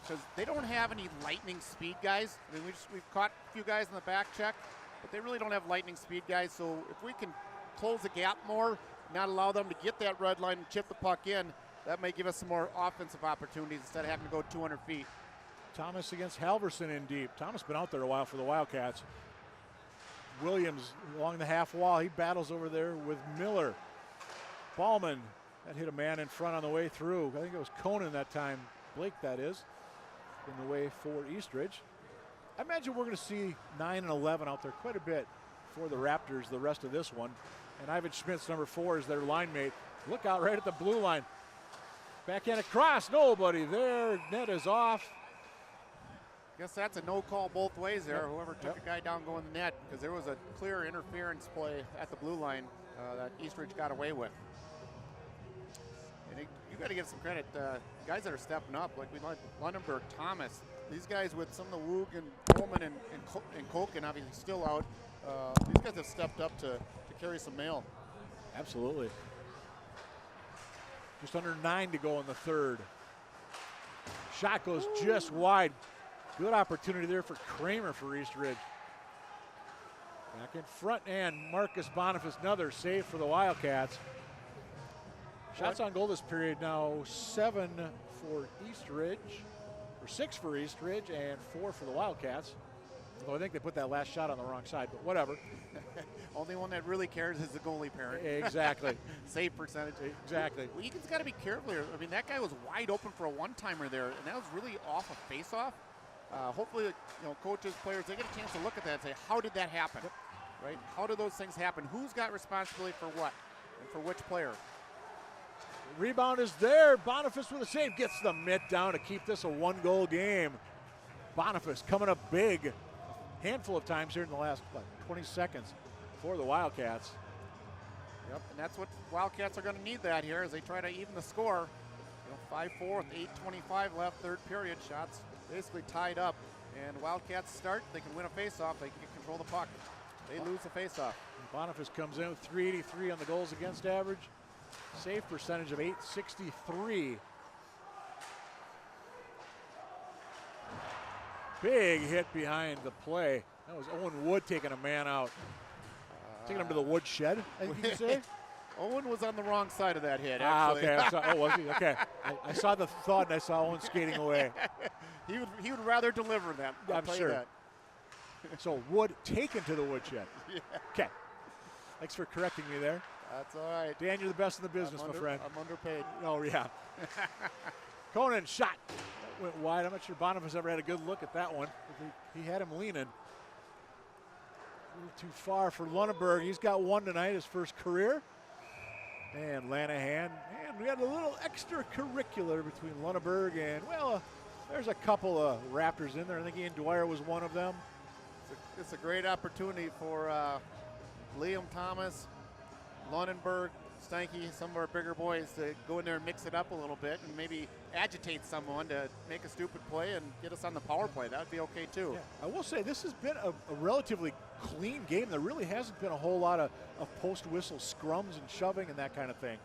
because they don't have any lightning speed guys. I mean, we've caught a few guys in the back check, but they really don't have lightning speed guys. So if we can close the gap more, not allow them to get that red line and chip the puck in, that may give us some more offensive opportunities instead of having to go 200 feet. Thomas against Halverson in deep. Thomas been out there a while for the Wildcats. Williams along the half wall. He battles over there with Miller. Ballman, that hit a man in front on the way through. I think it was Conan that time. Blake, that is, in the way for East Ridge. I imagine we're going to see 9 and 11 out there quite a bit for the Raptors the rest of this one. And Ivan Schmitz, number 4, is their line mate. Look out right at the blue line. Backhand across, nobody there. Net is off. Guess that's a no call both ways there. Whoever took a guy down going the net, because there was a clear interference play at the blue line that East Ridge got away with. And you got to give some credit. Guys that are stepping up, like we like Lunenburg, Thomas. These guys with some of the Woog and Coleman and Koken obviously still out. These guys have stepped up to carry some mail. Absolutely. Just under 9 to go in the third. Shot goes just wide. Good opportunity there for Kramer for East Ridge. Back in front, and Marcus Boniface, another save for the Wildcats. Shots on goal this period now 7 for East Ridge, or 6 for East Ridge, and 4 for the Wildcats. Although I think they put that last shot on the wrong side, but whatever. Only one that really cares is the goalie parent. Exactly. Save percentage. Exactly. Well, Egan's got to be careful here. I mean, that guy was wide open for a one-timer there, and that was really off a face-off. Hopefully, coaches, players, they get a chance to look at that and say, how did that happen? Yep. Right? How do those things happen? Who's got responsibility for what and for which player? Rebound is there. Boniface with a save. Gets the mitt down to keep this a 1-goal game. Boniface coming up big a handful of times here in the last 20 seconds for the Wildcats. Yep, and that's what Wildcats are going to need that here as they try to even the score. 5-4 with 8:25 left, third period. Shots basically tied up. And Wildcats start. They can win a faceoff. They can control the puck. They lose the faceoff. Boniface comes in with .383 on the goals against average. Save percentage of .863. Big hit behind the play. That was Owen Wood taking a man out. Taking him to the wood shed, I think you say? Owen was on the wrong side of that hit, actually. Okay. Was he? Okay. I saw the thought and I saw Owen skating away. He would rather deliver them. I'm sure. That. So Wood taken to the woodshed. Yeah. Okay. Thanks for correcting me there. That's all right. Dan, you're the best in the business, my friend. I'm underpaid. Oh, yeah. Conan shot. That went wide. I'm not sure Boniface ever had a good look at that one. He had him leaning. A little too far for Lunenburg. He's got one tonight, his first career. And Lanahan. And we got a little extracurricular between Lunenburg and, there's a couple of Raptors in there. I think Ian Dwyer was one of them. It's a great opportunity for Liam Thomas, Lunenburg, Steinke, some of our bigger boys to go in there and mix it up a little bit and maybe agitate someone to make a stupid play and get us on the power play. That would be okay too. Yeah. I will say this has been a relatively clean game. There really hasn't been a whole lot of post-whistle scrums and shoving and that kind of thing.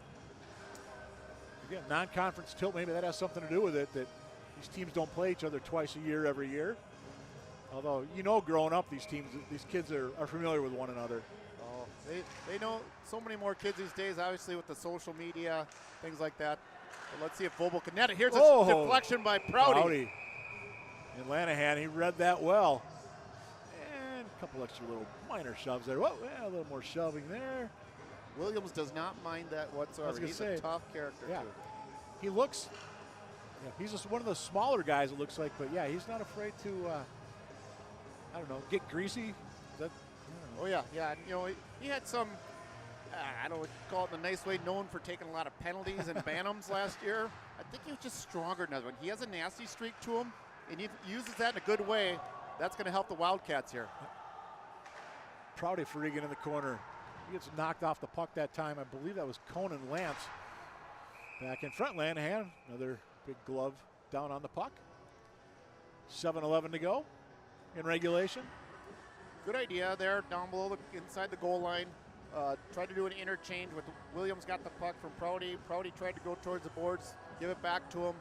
Again, non-conference tilt, maybe that has something to do with it, that these teams don't play each other twice a year every year. Although, growing up, these kids are familiar with one another. Oh, they know so many more kids these days, obviously with the social media, things like that. But let's see if Vobel can net it. Here's a deflection by Prouty. And Lanahan, he read that well. And a couple extra little minor shoves there. A little more shoving there. Williams does not mind that whatsoever. He's a tough character, too. He looks, he's just one of the smaller guys, it looks like. But, he's not afraid to, get greasy. Oh, yeah. He had some, I don't call it in a nice way, known for taking a lot of penalties and bantams last year. I think he was just stronger than that one. He has a nasty streak to him, and he uses that in a good way. That's going to help the Wildcats here. Prouty for Eagan in the corner. gets knocked off the puck that time. I believe that was Conan Lance. Back in front, Lanahan, another big glove down on the puck. 7:11 to go in regulation. Good idea there, down below inside the goal line. Tried to do an interchange with Williams, got the puck from Prouty. Prouty tried to go towards the boards, give it back to him.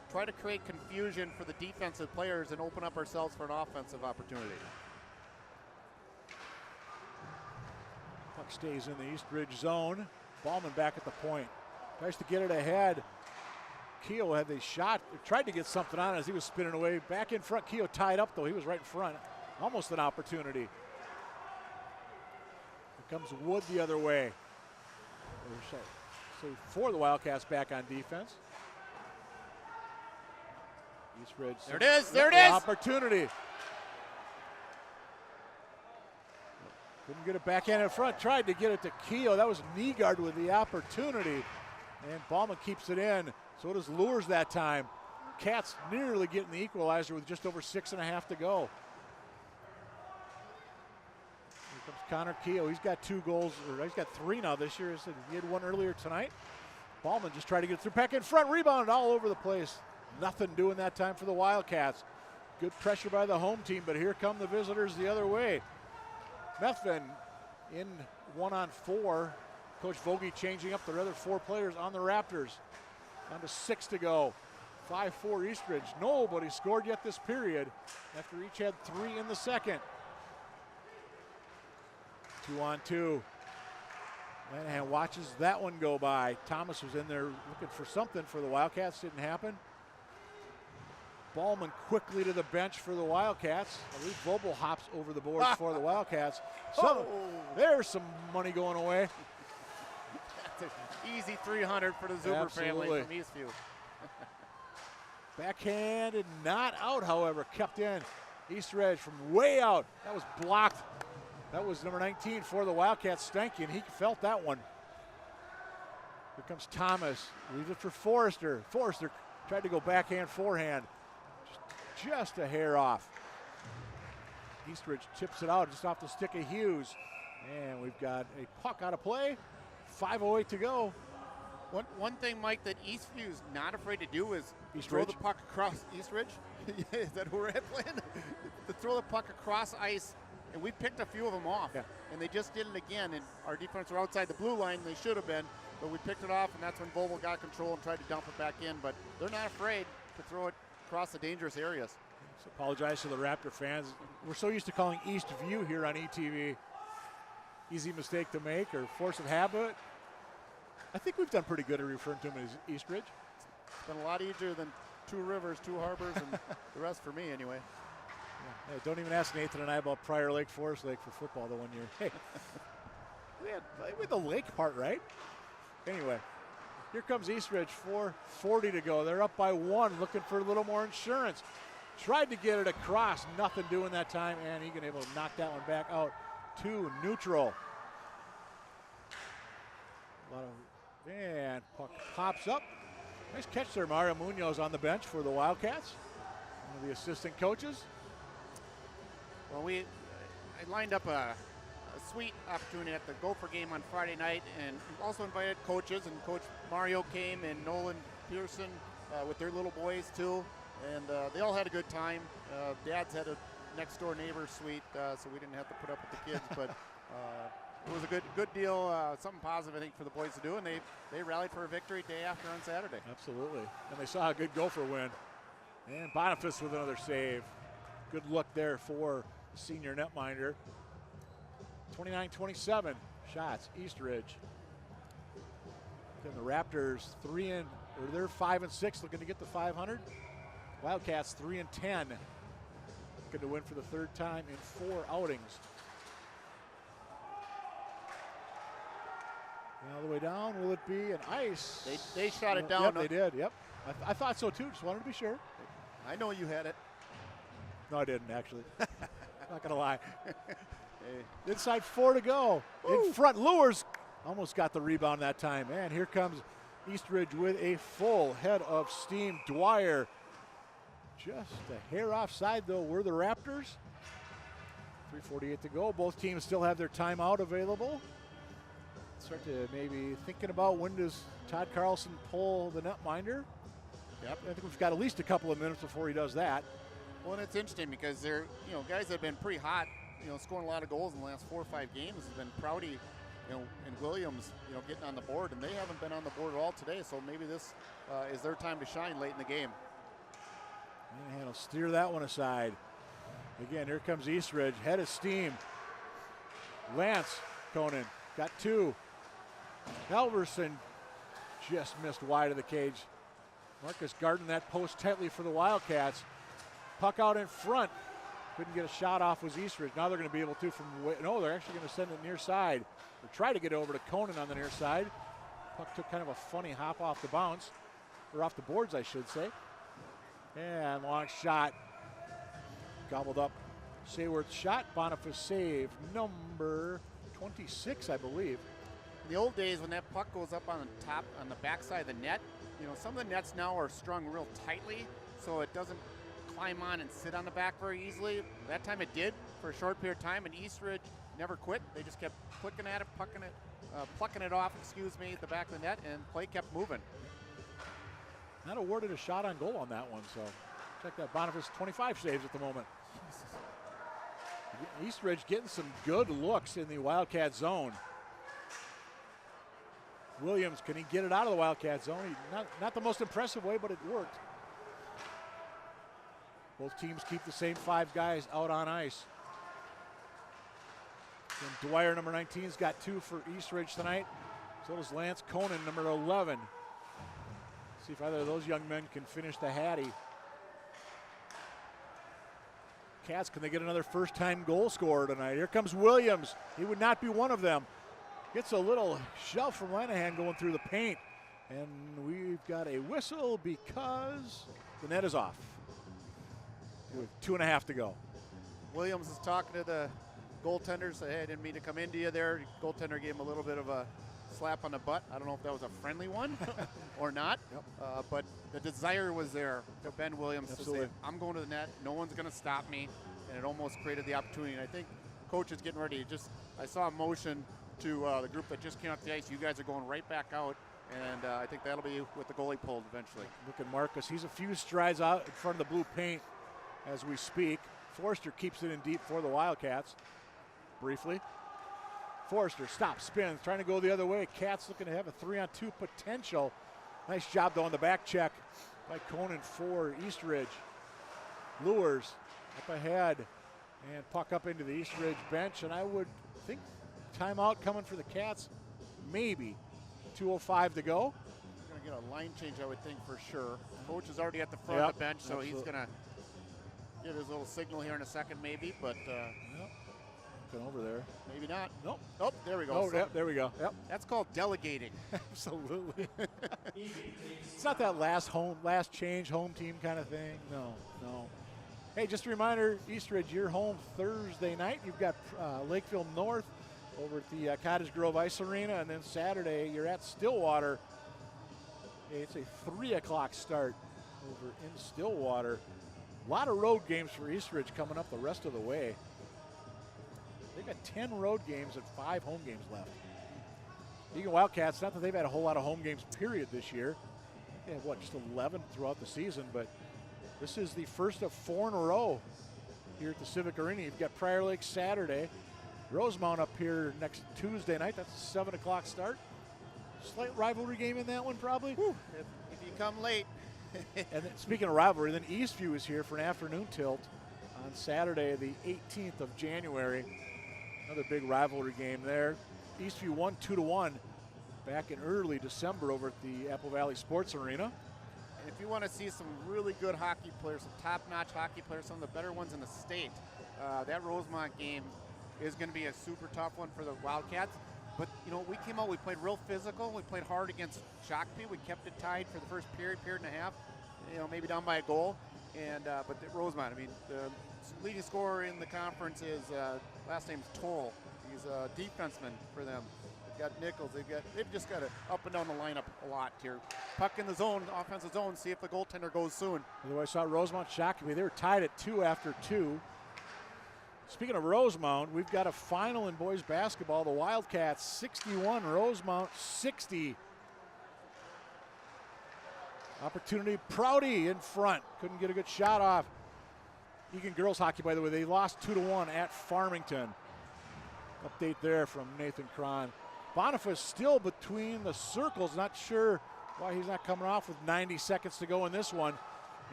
Try to create confusion for the defensive players and open up ourselves for an offensive opportunity. Puck stays in the East Ridge zone. Ballman back at the point. Tries to get it ahead. Keogh had the shot, tried to get something on it as he was spinning away. Back in front, Keogh tied up though. He was right in front. Almost an opportunity. Here comes Wood the other way. So for the Wildcats back on defense. East Ridge. There it is, there it is! Opportunity. Couldn't get it backhand in front. Tried to get it to Keogh. That was Nygaard with the opportunity. And Ballman keeps it in. So does Lures that time. Cats nearly getting the equalizer with just over 6.5 to go. Here comes Connor Keogh. He's got 2 goals, or he's got 3 now this year. He had 1 earlier tonight. Ballman just tried to get it through. Back in front, rebound all over the place. Nothing doing that time for the Wildcats. Good pressure by the home team, but here come the visitors the other way. Methvin in 1-on-4. Coach Vogie changing up the other 4 players on the Raptors. Down to 6 to go. 5-4 East Ridge. Nobody scored yet this period after each had 3 in the second. 2-on-2. Lanahan watches that one go by. Thomas was in there looking for something for the Wildcats. Didn't happen. Ballman quickly to the bench for the Wildcats. I believe Vobel hops over the boards for the Wildcats. So there's some money going away. That's an easy 300 for the Zuber family from Eastview. Backhand and not out, however, kept in. East Ridge from way out. That was blocked. That was number 19 for the Wildcats, Stanky, and he felt that one. Here comes Thomas. Leaves it for Forrester. Forrester tried to go backhand, forehand. Just a hair off. East Ridge tips it out just off the stick of Hughes. And we've got a puck out of play. 5:08 to go. One thing, Mike, that Eastview's not afraid to do is East throw Ridge? the puck across East Ridge. Is that who we're at playing? To throw the puck across ice, and we picked a few of them off. Yeah. And they just did it again, and our defense were outside the blue line. They should have been, but we picked it off, and that's when Vogel got control and tried to dump it back in. But they're not afraid to throw it across the dangerous areas. So apologize to the Raptor fans. We're so used to calling East View here on ETV. Easy mistake to make or force of habit. I think we've done pretty good at referring to them as East Ridge. It's been a lot easier than 2 Rivers, 2 Harbors, and the rest for me anyway. Yeah. Hey, don't even ask Nathan and I about Prior Lake, Forest Lake for football the one year. Hey, we had the lake part right. Anyway, here comes East Ridge, 4:40 to go. They're up by 1, looking for a little more insurance. Tried to get it across, nothing doing that time, and Eagan able to knock that one back out to neutral. And puck pops up. Nice catch there, Mario Munoz on the bench for the Wildcats. One of the assistant coaches. Well, I lined up a sweet opportunity at the Gopher game on Friday night, and also invited coaches, and Coach Mario came, and Nolan Pearson with their little boys too, and they all had a good time. Dad's had a next door neighbor suite, so we didn't have to put up with the kids, but it was a good deal, something positive I think for the boys to do, and they rallied for a victory day after on Saturday. Absolutely, and they saw a good Gopher win. And Boniface with another save. Good look there for the senior netminder. 29-27 shots, East Ridge. Then the Raptors they're 5-6, looking to get to 500. Wildcats 3-10, looking to win for the 3rd time in 4 outings. And all the way down, will it be an ice? They shot it down. Yep, they did, yep. I thought so too, just wanted to be sure. I know you had it. No, I didn't actually. Not gonna lie. Hey. Inside 4 to go. Ooh. In front, Lures almost got the rebound that time. And here comes East Ridge with a full head of steam. Dwyer just a hair offside though, were the Raptors. 3:48 to go. Both teams still have their timeout available. start to maybe thinking about when does Todd Carlson pull the netminder. Yep. I think we've got at least a couple of minutes before he does that. Well, and it's interesting because they're, guys that have been pretty hot, scoring a lot of goals in the last 4 or 5 games has been Prouty, and Williams, getting on the board, and they haven't been on the board at all today. So maybe this is their time to shine late in the game. Moynihan will steer that one aside. Again, here comes East Ridge, head of steam. Lance Conan got 2. Halverson just missed wide of the cage. Marcus guarding that post tightly for the Wildcats. Puck out in front. Couldn't get a shot off was East Ridge. Now they're going to be able to no, they're actually going to send it near side. Or try to get over to Conan on the near side. Puck took kind of a funny hop off the bounce. Or off the boards, I should say. And long shot. Gobbled up. Sayworth shot. Boniface save. Number 26, I believe. In the old days, when that puck goes up on the top, on the backside of the net, some of the nets now are strung real tightly, so it doesn't climb on and sit on the back very easily. That time it did for a short period of time, and East Ridge never quit. They just kept clicking at it, plucking it off, at the back of the net, and play kept moving. Not awarded a shot on goal on that one, so check that. Boniface 25 saves at the moment. East Ridge getting some good looks in the Wildcat zone. Williams, can he get it out of the Wildcat zone? Not the most impressive way, but it worked. Both teams keep the same 5 guys out on ice. And Dwyer, number 19's got 2 for East Ridge tonight. So does Lance Conan, number 11. See if either of those young men can finish the Hattie. Cats, can they get another first-time goal scorer tonight? Here comes Williams. He would not be one of them. Gets a little shove from Lanahan going through the paint. And we've got a whistle because the net is off. With 2.5 to go. Williams is talking to the goaltender, say, hey, I didn't mean to come into you there. Goaltender gave him a little bit of a slap on the butt. I don't know if that was a friendly one or not, but the desire was there to Ben Williams to say, I'm going to the net. No one's going to stop me. And it almost created the opportunity. And I think coach is getting ready. I saw a motion to the group that just came off the ice. You guys are going right back out. And I think that'll be with the goalie pulled eventually. Look at Marcus. He's a few strides out in front of the blue paint as we speak. Forrester keeps it in deep for the Wildcats. Briefly. Forrester stops, spins, trying to go the other way. Cats looking to have a 3-on-2 potential. Nice job though on the back check by Conan for East Ridge. Lures up ahead and puck up into the East Ridge bench. And I would think timeout coming for the Cats. Maybe 2:05 to go. He's going to get a line change, I would think, for sure. Coach is already at the front of the bench, so he's going to give his little signal here in a second, maybe. But looking over there. Maybe not. Nope. Nope. There we go. Oh, yep, there we go. Yep. That's called delegating. Absolutely. It's not that last change home team kind of thing. No. Hey, just a reminder, East Ridge, you're home Thursday night. You've got Lakeville North over at the Cottage Grove Ice Arena, and then Saturday you're at Stillwater. It's a 3 o'clock start over in Stillwater. A lot of road games for East Ridge coming up the rest of the way. They've got 10 road games and 5 home games left. Eagan Wildcats, not that they've had a whole lot of home games, period, this year. They have, just 11 throughout the season, but this is the first of 4 in a row here at the Civic Arena. You've got Prior Lake Saturday, Rosemount up here next Tuesday night. That's a 7 o'clock start. Slight rivalry game in that one, probably. If you come late. And then, speaking of rivalry, then Eastview is here for an afternoon tilt on Saturday, the 18th of January. Another big rivalry game there. Eastview won 2-1 back in early December over at the Apple Valley Sports Arena. And if you want to see some really good hockey players, some top-notch hockey players, some of the better ones in the state, that Rosemont game is going to be a super tough one for the Wildcats. But, we came out, we played real physical. We played hard against Shakopee. We kept it tied for the first period and a half, maybe down by a goal. And but Rosemont, the leading scorer in the conference is, last name's Toll. He's a defenseman for them. They've got Nichols. They've just got to up and down the lineup a lot here. Puck in the zone, offensive zone, see if the goaltender goes soon. Otherwise, I saw Rosemont Shakopee. They were tied at 2 after 2. Speaking of Rosemount, we've got a final in boys basketball. The Wildcats 61, Rosemount 60. Opportunity, Prouty in front. Couldn't get a good shot off. Eagan girls hockey, by the way, they lost 2-1 at Farmington. Update there from Nathan Cron. Boniface still between the circles. Not sure why he's not coming off with 90 seconds to go in this one.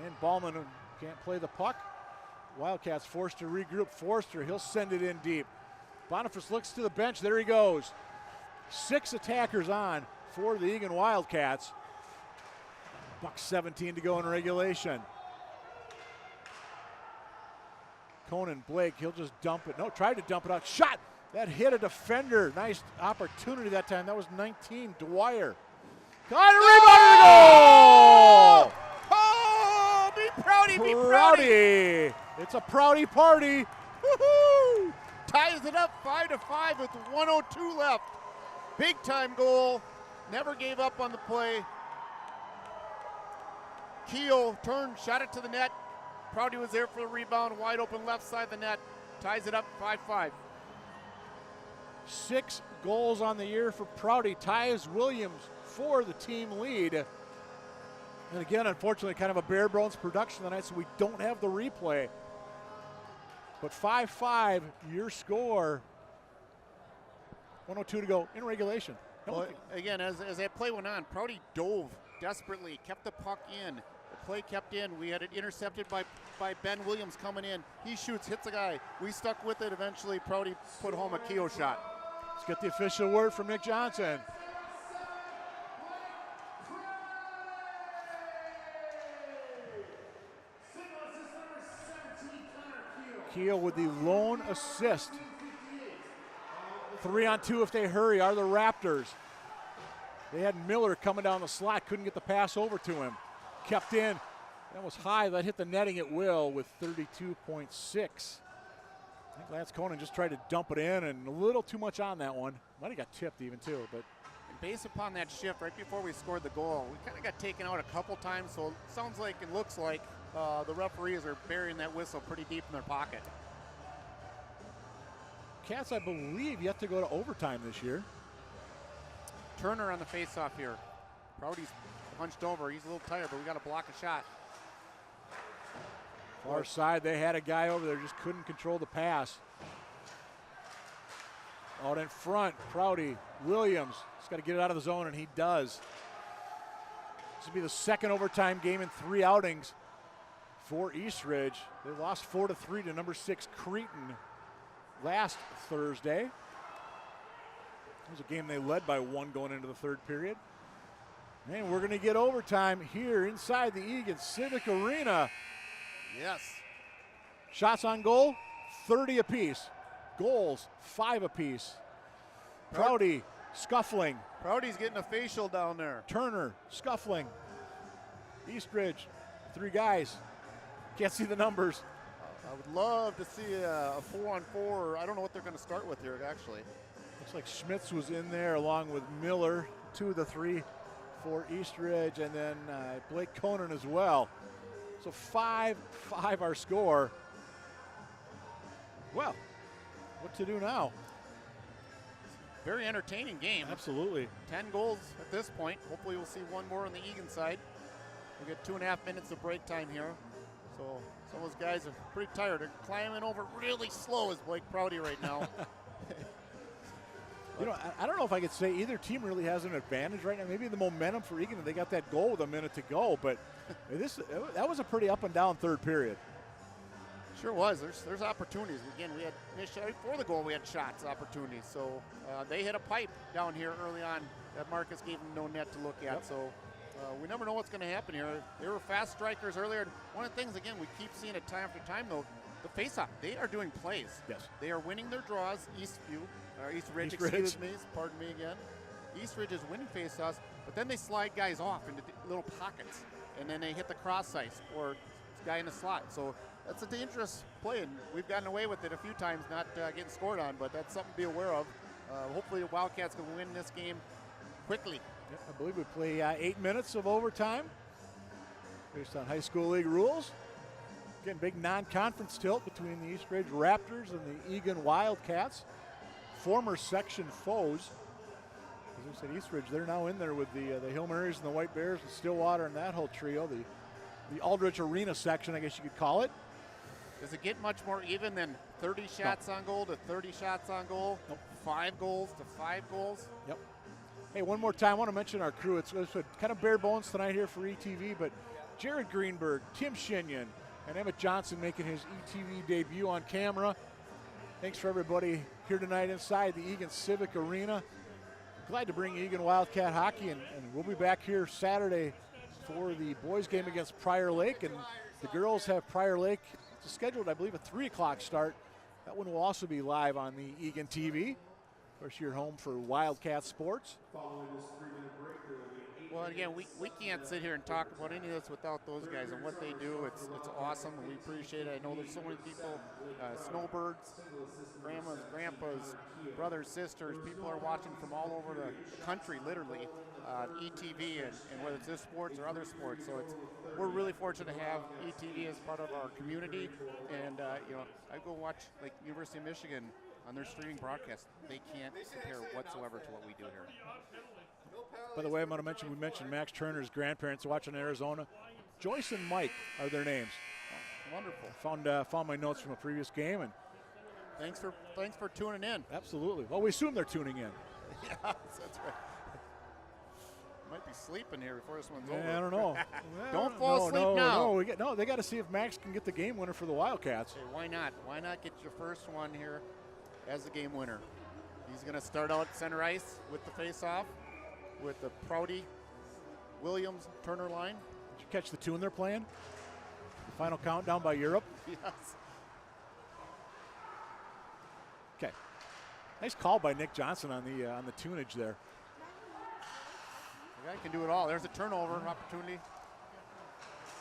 And Ballman can't play the puck. Wildcats forced to regroup. Forster, he'll send it in deep. Boniface looks to the bench. There he goes. 6 attackers on for the Eagan Wildcats. $1:17 to go in regulation. Conan Blake, he'll just dump it. No, tried to dump it out. Shot! That hit a defender. Nice opportunity that time. That was 19, Dwyer. Got a rebound to the goal! Oh, be Prouty, be Prouty! Prouty! It's a Prouty party. Woohoo! Ties it up 5-5 with 1:02 left. Big time goal. Never gave up on the play. Keel turned, shot it to the net. Prouty was there for the rebound, wide open left side of the net. Ties it up 5-5. 6 goals on the year for Prouty. Ties Williams for the team lead. And again, unfortunately, kind of a bare bones production tonight, so we don't have the replay. But 5-5, your score. 1:02 to go in regulation. Well, again, as that play went on, Prouty dove desperately, kept the puck in. The play kept in. We had it intercepted by Ben Williams coming in. He shoots, hits a guy. We stuck with it. Eventually, Prouty put home a Keogh shot. Let's get the official word from Nick Johnson. Keogh with the lone assist. 3-on-2 if they hurry are the Raptors. They had Miller coming down the slot, couldn't get the pass over to him. Kept in, that was high, that hit the netting at will with 32.6. I think Lance Conan just tried to dump it in and a little too much on that one. Might have got tipped even too, but. And based upon that shift right before we scored the goal, we kind of got taken out a couple times, so it sounds like, it looks like the referees are burying that whistle pretty deep in their pocket. Cats, I believe, yet to go to overtime this year. Turner on the faceoff here. Prouty's hunched over. He's a little tired, but we got to block a shot. Far side, they had a guy over there, just couldn't control the pass. Out in front, Prouty, Williams. Just got to get it out of the zone, and he does. This will be the second overtime game in 3 outings for East Ridge. They lost 4-3 to number 6 Cretin last Thursday. It was a game they led by 1 going into the 3rd period. And we're going to get overtime here inside the Eagan Civic Arena. Yes. Shots on goal, 30 apiece. Goals, 5 apiece. Prouty scuffling. Prouty's getting a facial down there. Turner scuffling. East Ridge, 3 guys. Can't see the numbers. I would love to see a 4-on-4. I don't know what they're going to start with here, actually. Looks like Schmitz was in there along with Miller, 2 of the 3 for East Ridge, and then Blake Conan as well. So 5-5 our score. Well, what to do now? Very entertaining game. Absolutely. 10 goals at this point. Hopefully we'll see 1 more on the Eagan side. We'll get 2.5 minutes of break time here. So some of those guys are pretty tired. They're climbing over really slow as Blake Prouty right now. You know, I don't know if I could say either team really has an advantage right now. Maybe the momentum for Eagan, they got that goal with a minute to go, but that was a pretty up and down 3rd period. Sure was. There's opportunities. Again, we had before the goal we had shots, opportunities. So they hit a pipe down here early on that Marcus gave them no net to look at. Yep. So we never know what's going to happen here. They were fast strikers earlier. And one of the things, again, we keep seeing it time after time, though, the face-off, they are doing plays. Yes. They are winning their draws, East Ridge, excuse me, pardon me again. East Ridge is winning face-offs, but then they slide guys off into little pockets, and then they hit the cross ice or guy in the slot. So that's a dangerous play, and we've gotten away with it a few times, not getting scored on, but that's something to be aware of. Hopefully the Wildcats can win this game quickly. Yep, I believe we play 8 minutes of overtime based on high school league rules. Again, big non-conference tilt between the East Ridge Raptors and the Eagan Wildcats. Former section foes. As I said, East Ridge, they're now in there with the Hill Marys and the White Bears and Stillwater and that whole trio. The Aldrich Arena section, I guess you could call it. Does it get much more even than 30 shots on goal to 30 shots on goal? Nope. 5 goals to 5 goals? Yep. Hey, one more time, I want to mention our crew. It's kind of bare bones tonight here for ETV, but Jared Greenberg, Tim Shinyon, and Emmett Johnson making his ETV debut on camera. Thanks for everybody here tonight inside the Eagan Civic Arena. Glad to bring Eagan Wildcat hockey, and we'll be back here Saturday for the boys game against Prior Lake, and the girls have Prior Lake scheduled, I believe, a 3 o'clock start. That one will also be live on the Eagan TV. Of course, you're home for Wildcat sports. Well, again, we can't sit here and talk about any of this without those guys and what they do. It's awesome, and we appreciate it. I know there's so many people, snowbirds, grandmas, grandpas, brothers, sisters. People are watching from all over the country, literally, ETV, and whether it's this sports or other sports. So we're really fortunate to have ETV as part of our community. And I go watch like University of Michigan on their streaming broadcast. They can't compare whatsoever to what we do here. By the way, I'm going to mention, we mentioned Max Turner's grandparents watching in Arizona. Joyce and Mike are their names. Wonderful. Found my notes from a previous game, and thanks for tuning in. Absolutely. Well, we assume they're tuning in. Yeah, that's right. Might be sleeping here before this one's over. I don't know. Don't fall asleep now. They got to see if Max can get the game winner for the Wildcats. Hey, why not? Why not get your first one here as the game winner? He's going to start out center ice with the face-off with the Prouty, Williams, Turner line. Did you catch the tune they're playing? The final countdown by Europe. Yes. Okay. Nice call by Nick Johnson on the tunage there. The guy can do it all. There's a turnover opportunity.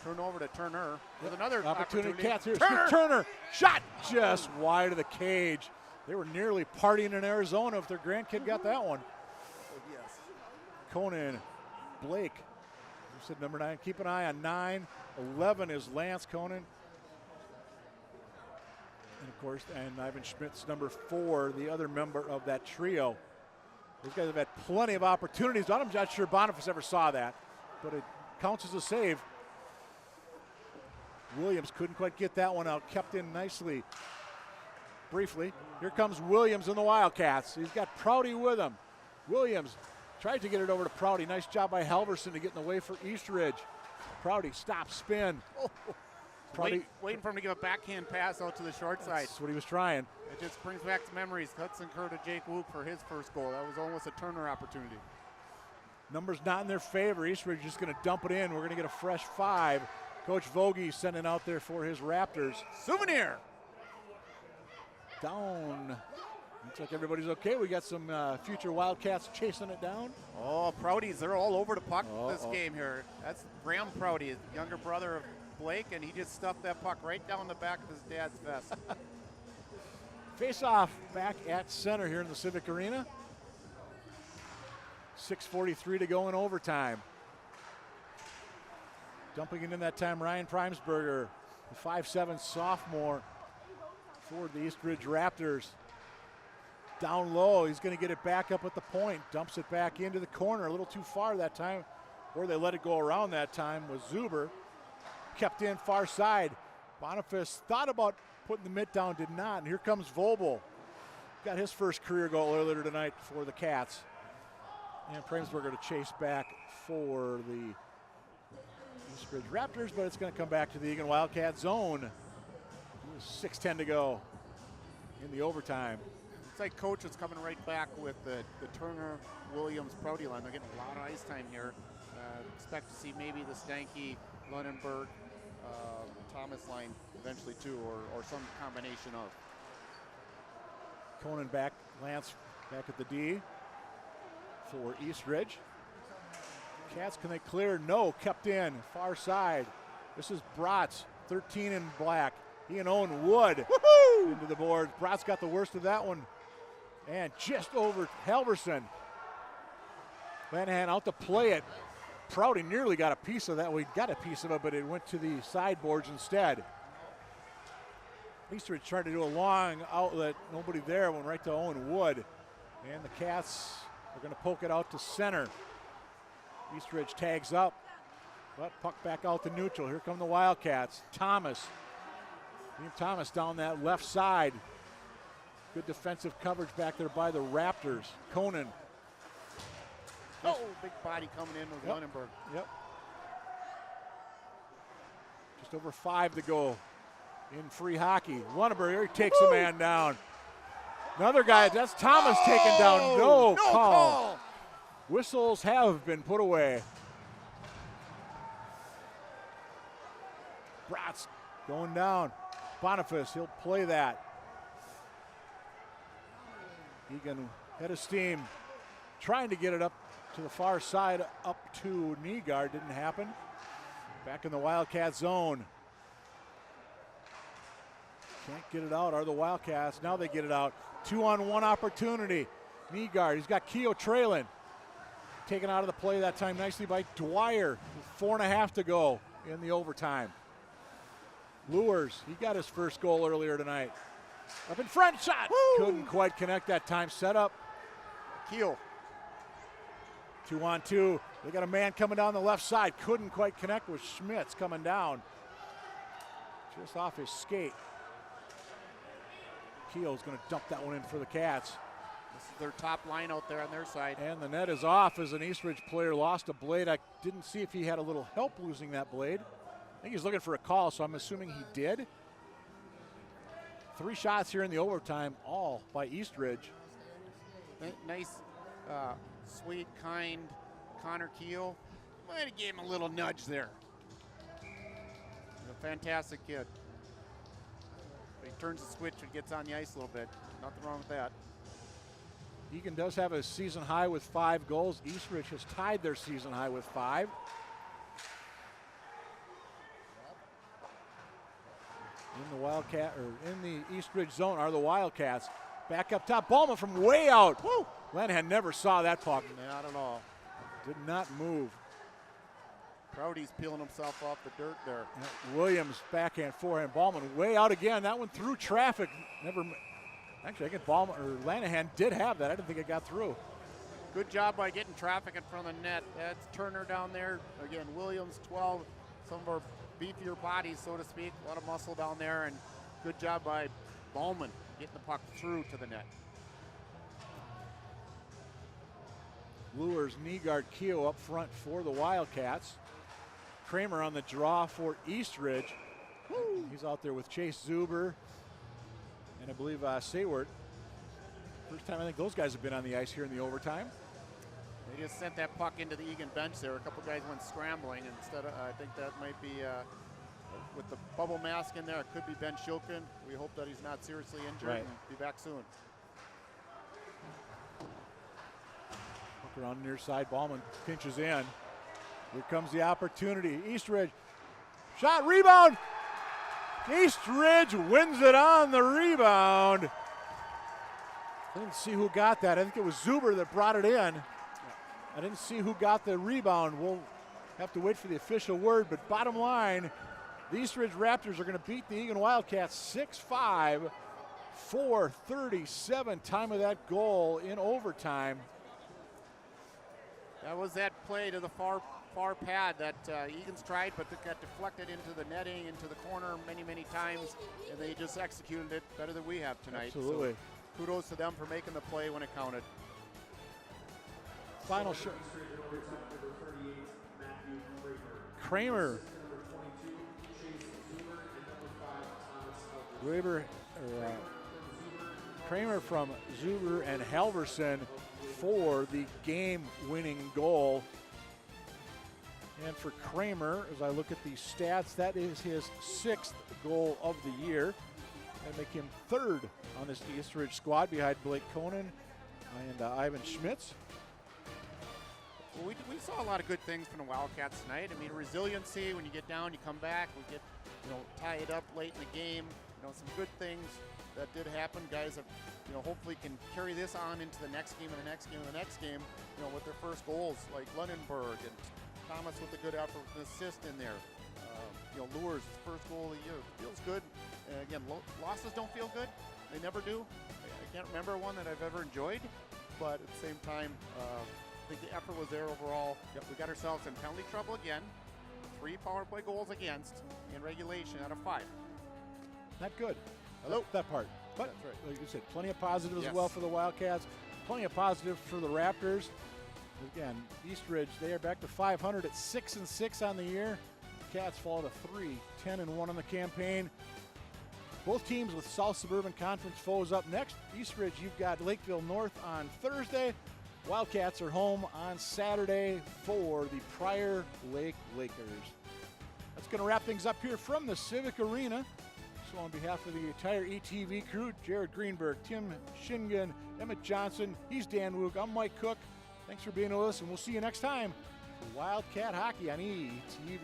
Turnover to Turner. There's another opportunity. Cats here. Turner shot just wide of the cage. They were nearly partying in Arizona if their grandkid got that one. Yes. Conan, Blake, you said number 9. Keep an eye on 9. 11 is Lance Conan. And of course, and Ivan Schmidt's number 4, the other member of that trio. Those guys have had plenty of opportunities. I'm not sure Boniface ever saw that, but it counts as a save. Williams couldn't quite get that one out, kept in nicely. Briefly, here comes Williams and the Wildcats. He's got Prouty with him. Williams tried to get it over to Prouty. Nice job by Halverson to get in the way for East Ridge. Prouty, stop, spin. Prouty, waiting for him to give a backhand pass out to the short side. That's what he was trying. It just brings back some memories. Hudson Kerr to Jake Woop for his first goal. That was almost a Turner opportunity. Numbers not in their favor. East Ridge just going to dump it in. We're going to get a fresh 5. Coach Vogie sending out there for his Raptors. Souvenir. Down. Looks like everybody's okay. We got some future Wildcats chasing it down. Oh, Prouty's, they're all over the puck this game here. That's Graham Prouty, younger brother of Blake, and he just stuffed that puck right down the back of his dad's vest. Face-off back at center here in the Civic Arena. 6:43 to go in overtime. Dumping it in that time, Ryan Primesberger, the 5'7" sophomore for the East Ridge Raptors. Down low, he's going to get it back up at the point. Dumps it back into the corner, a little too far that time. Or they let it go around that time was Zuber. Kept in far side. Boniface thought about putting the mitt down, did not. And here comes Vobel. Got his first career goal earlier tonight for the Cats. And Primesberger to chase back for the East Ridge Raptors, but it's going to come back to the Eagan Wildcat zone. 6:10 to go in the overtime. It's like Coach is coming right back with the Turner, Williams, Prouty line. They're getting a lot of ice time here. Expect to see maybe the Stanky, Lunenberg, Thomas line eventually too, or some combination of. Conan back, Lance back at the D for East Ridge. Cats, can they clear? No, kept in, far side. This is Bratz, 13 in black. He and Owen Wood into the board. Bratz got the worst of that one. And just over Halverson. Lanahan out to play it. Prouty nearly got a piece of that. We got a piece of it, but it went to the sideboards instead. East Ridge tried to do a long outlet, nobody there, went right to Owen Wood. And the Cats are going to poke it out to center. East Ridge tags up, but puck back out to neutral. Here come the Wildcats. Thomas. Liam Thomas down that left side. Good defensive coverage back there by the Raptors. Conan. Oh, big body coming in with Lunenburg. Yep. Just over 5 to go in free hockey. Lunenburg, here he takes a man down. Another guy, that's Thomas taken down. No call. Whistles have been put away. Bratz going down. Boniface, he'll play that. Eagan head of steam, trying to get it up to the far side, up to knee guard, didn't happen. Back in the Wildcat zone. Can't get it out, are the Wildcats. Now they get it out. 2-on-1 opportunity. Knee guard, he's got Keogh trailing. Taken out of the play that time nicely by Dwyer. 4.5 to go in the overtime. Lures, he got his first goal earlier tonight. Up in front, shot. Woo! Couldn't quite connect that time. Set up. Keogh. 2-on-2. They got a man coming down the left side. Couldn't quite connect with Schmitz coming down. Just off his skate. Keogh's going to dump that one in for the Cats. This is their top line out there on their side. And the net is off as an East Ridge player lost a blade. I didn't see if he had a little help losing that blade. I think he's looking for a call, so I'm assuming he did. 3 shots here in the overtime, all by East Ridge. Nice, sweet, kind Connor Keogh. Might have gave him a little nudge there. He's a fantastic kid. But he turns the switch and gets on the ice a little bit. Nothing wrong with that. Eagan does have a season high with 5 goals. East Ridge has tied their season high with 5. In the Wildcat, or in the East Ridge zone are the Wildcats. Back up top, Ballman from way out. Woo! Lanahan never saw that puck. Not at all. Did not move. Proudy's peeling himself off the dirt there. Williams backhand, forehand. Ballman way out again. That one through traffic. Actually, I think Ballman or Lanahan did have that. I didn't think it got through. Good job by getting traffic in front of the net. That's Turner down there. Again, Williams, 12. Some of our beefier bodies, so to speak. A lot of muscle down there, and good job by Ballman getting the puck through to the net. Lures knee guard Keogh up front for the Wildcats. Kramer on the draw for East Ridge. Woo. He's out there with Chase Zuber and I believe Sayward. First time I think those guys have been on the ice here in the overtime. They just sent that puck into the Eagan bench there. A couple guys went scrambling instead of, I think that might be with the bubble mask in there. It could be Ben Shilkin. We hope that he's not seriously injured and be back soon. Look around the near side. Ballman pinches in. Here comes the opportunity. East Ridge. Shot, rebound. East Ridge wins it on the rebound. I didn't see who got that. I think it was Zuber that brought it in. I didn't see who got the rebound. We'll have to wait for the official word, but bottom line, the East Ridge Raptors are going to beat the Eagan Wildcats 6-5, 4:37 time of that goal in overtime. That was that play to the far pad that Eagan's tried, but it got deflected into the netting, into the corner many times, and they just executed it better than we have tonight. Absolutely. So kudos to them for making the play when it counted. Final shot. Kramer. Kramer from Zuber and Halverson for the game-winning goal. And for Kramer, as I look at these stats, that is his 6th goal of the year. That make him 3rd on this East Ridge squad behind Blake Conan and Ivan Schmitz. Well, we saw a lot of good things from the Wildcats tonight. I mean, resiliency, when you get down, you come back. We get, tied up late in the game. Some good things that did happen. Guys have, hopefully can carry this on into the next game and the next game and the next game, with their first goals, like Lunenburg and Thomas with a good effort, an assist in there. Lures, first goal of the year. Feels good. And again, again, losses don't feel good. They never do. I can't remember one that I've ever enjoyed, but at the same time, I think the effort was there overall. We got ourselves in penalty trouble again. 3 power play goals against in regulation out of 5. Not good. Hello. That part. But That's right. like you said, plenty of positives Yes. as well for the Wildcats. Plenty of positive for the Raptors. Again, East Ridge, they are back to 500 at 6-6 on the year. Cats fall to 3-10-1 on the campaign. Both teams with South Suburban Conference foes up next. East Ridge, you've got Lakeville North on Thursday. Wildcats are home on Saturday for the Prior Lake Lakers. That's going to wrap things up here from the Civic Arena. So on behalf of the entire ETV crew, Jared Greenberg, Tim Shingen, Emmett Johnson, he's Dan Woog, I'm Mike Cook. Thanks for being with us, and we'll see you next time for Wildcat Hockey on ETV.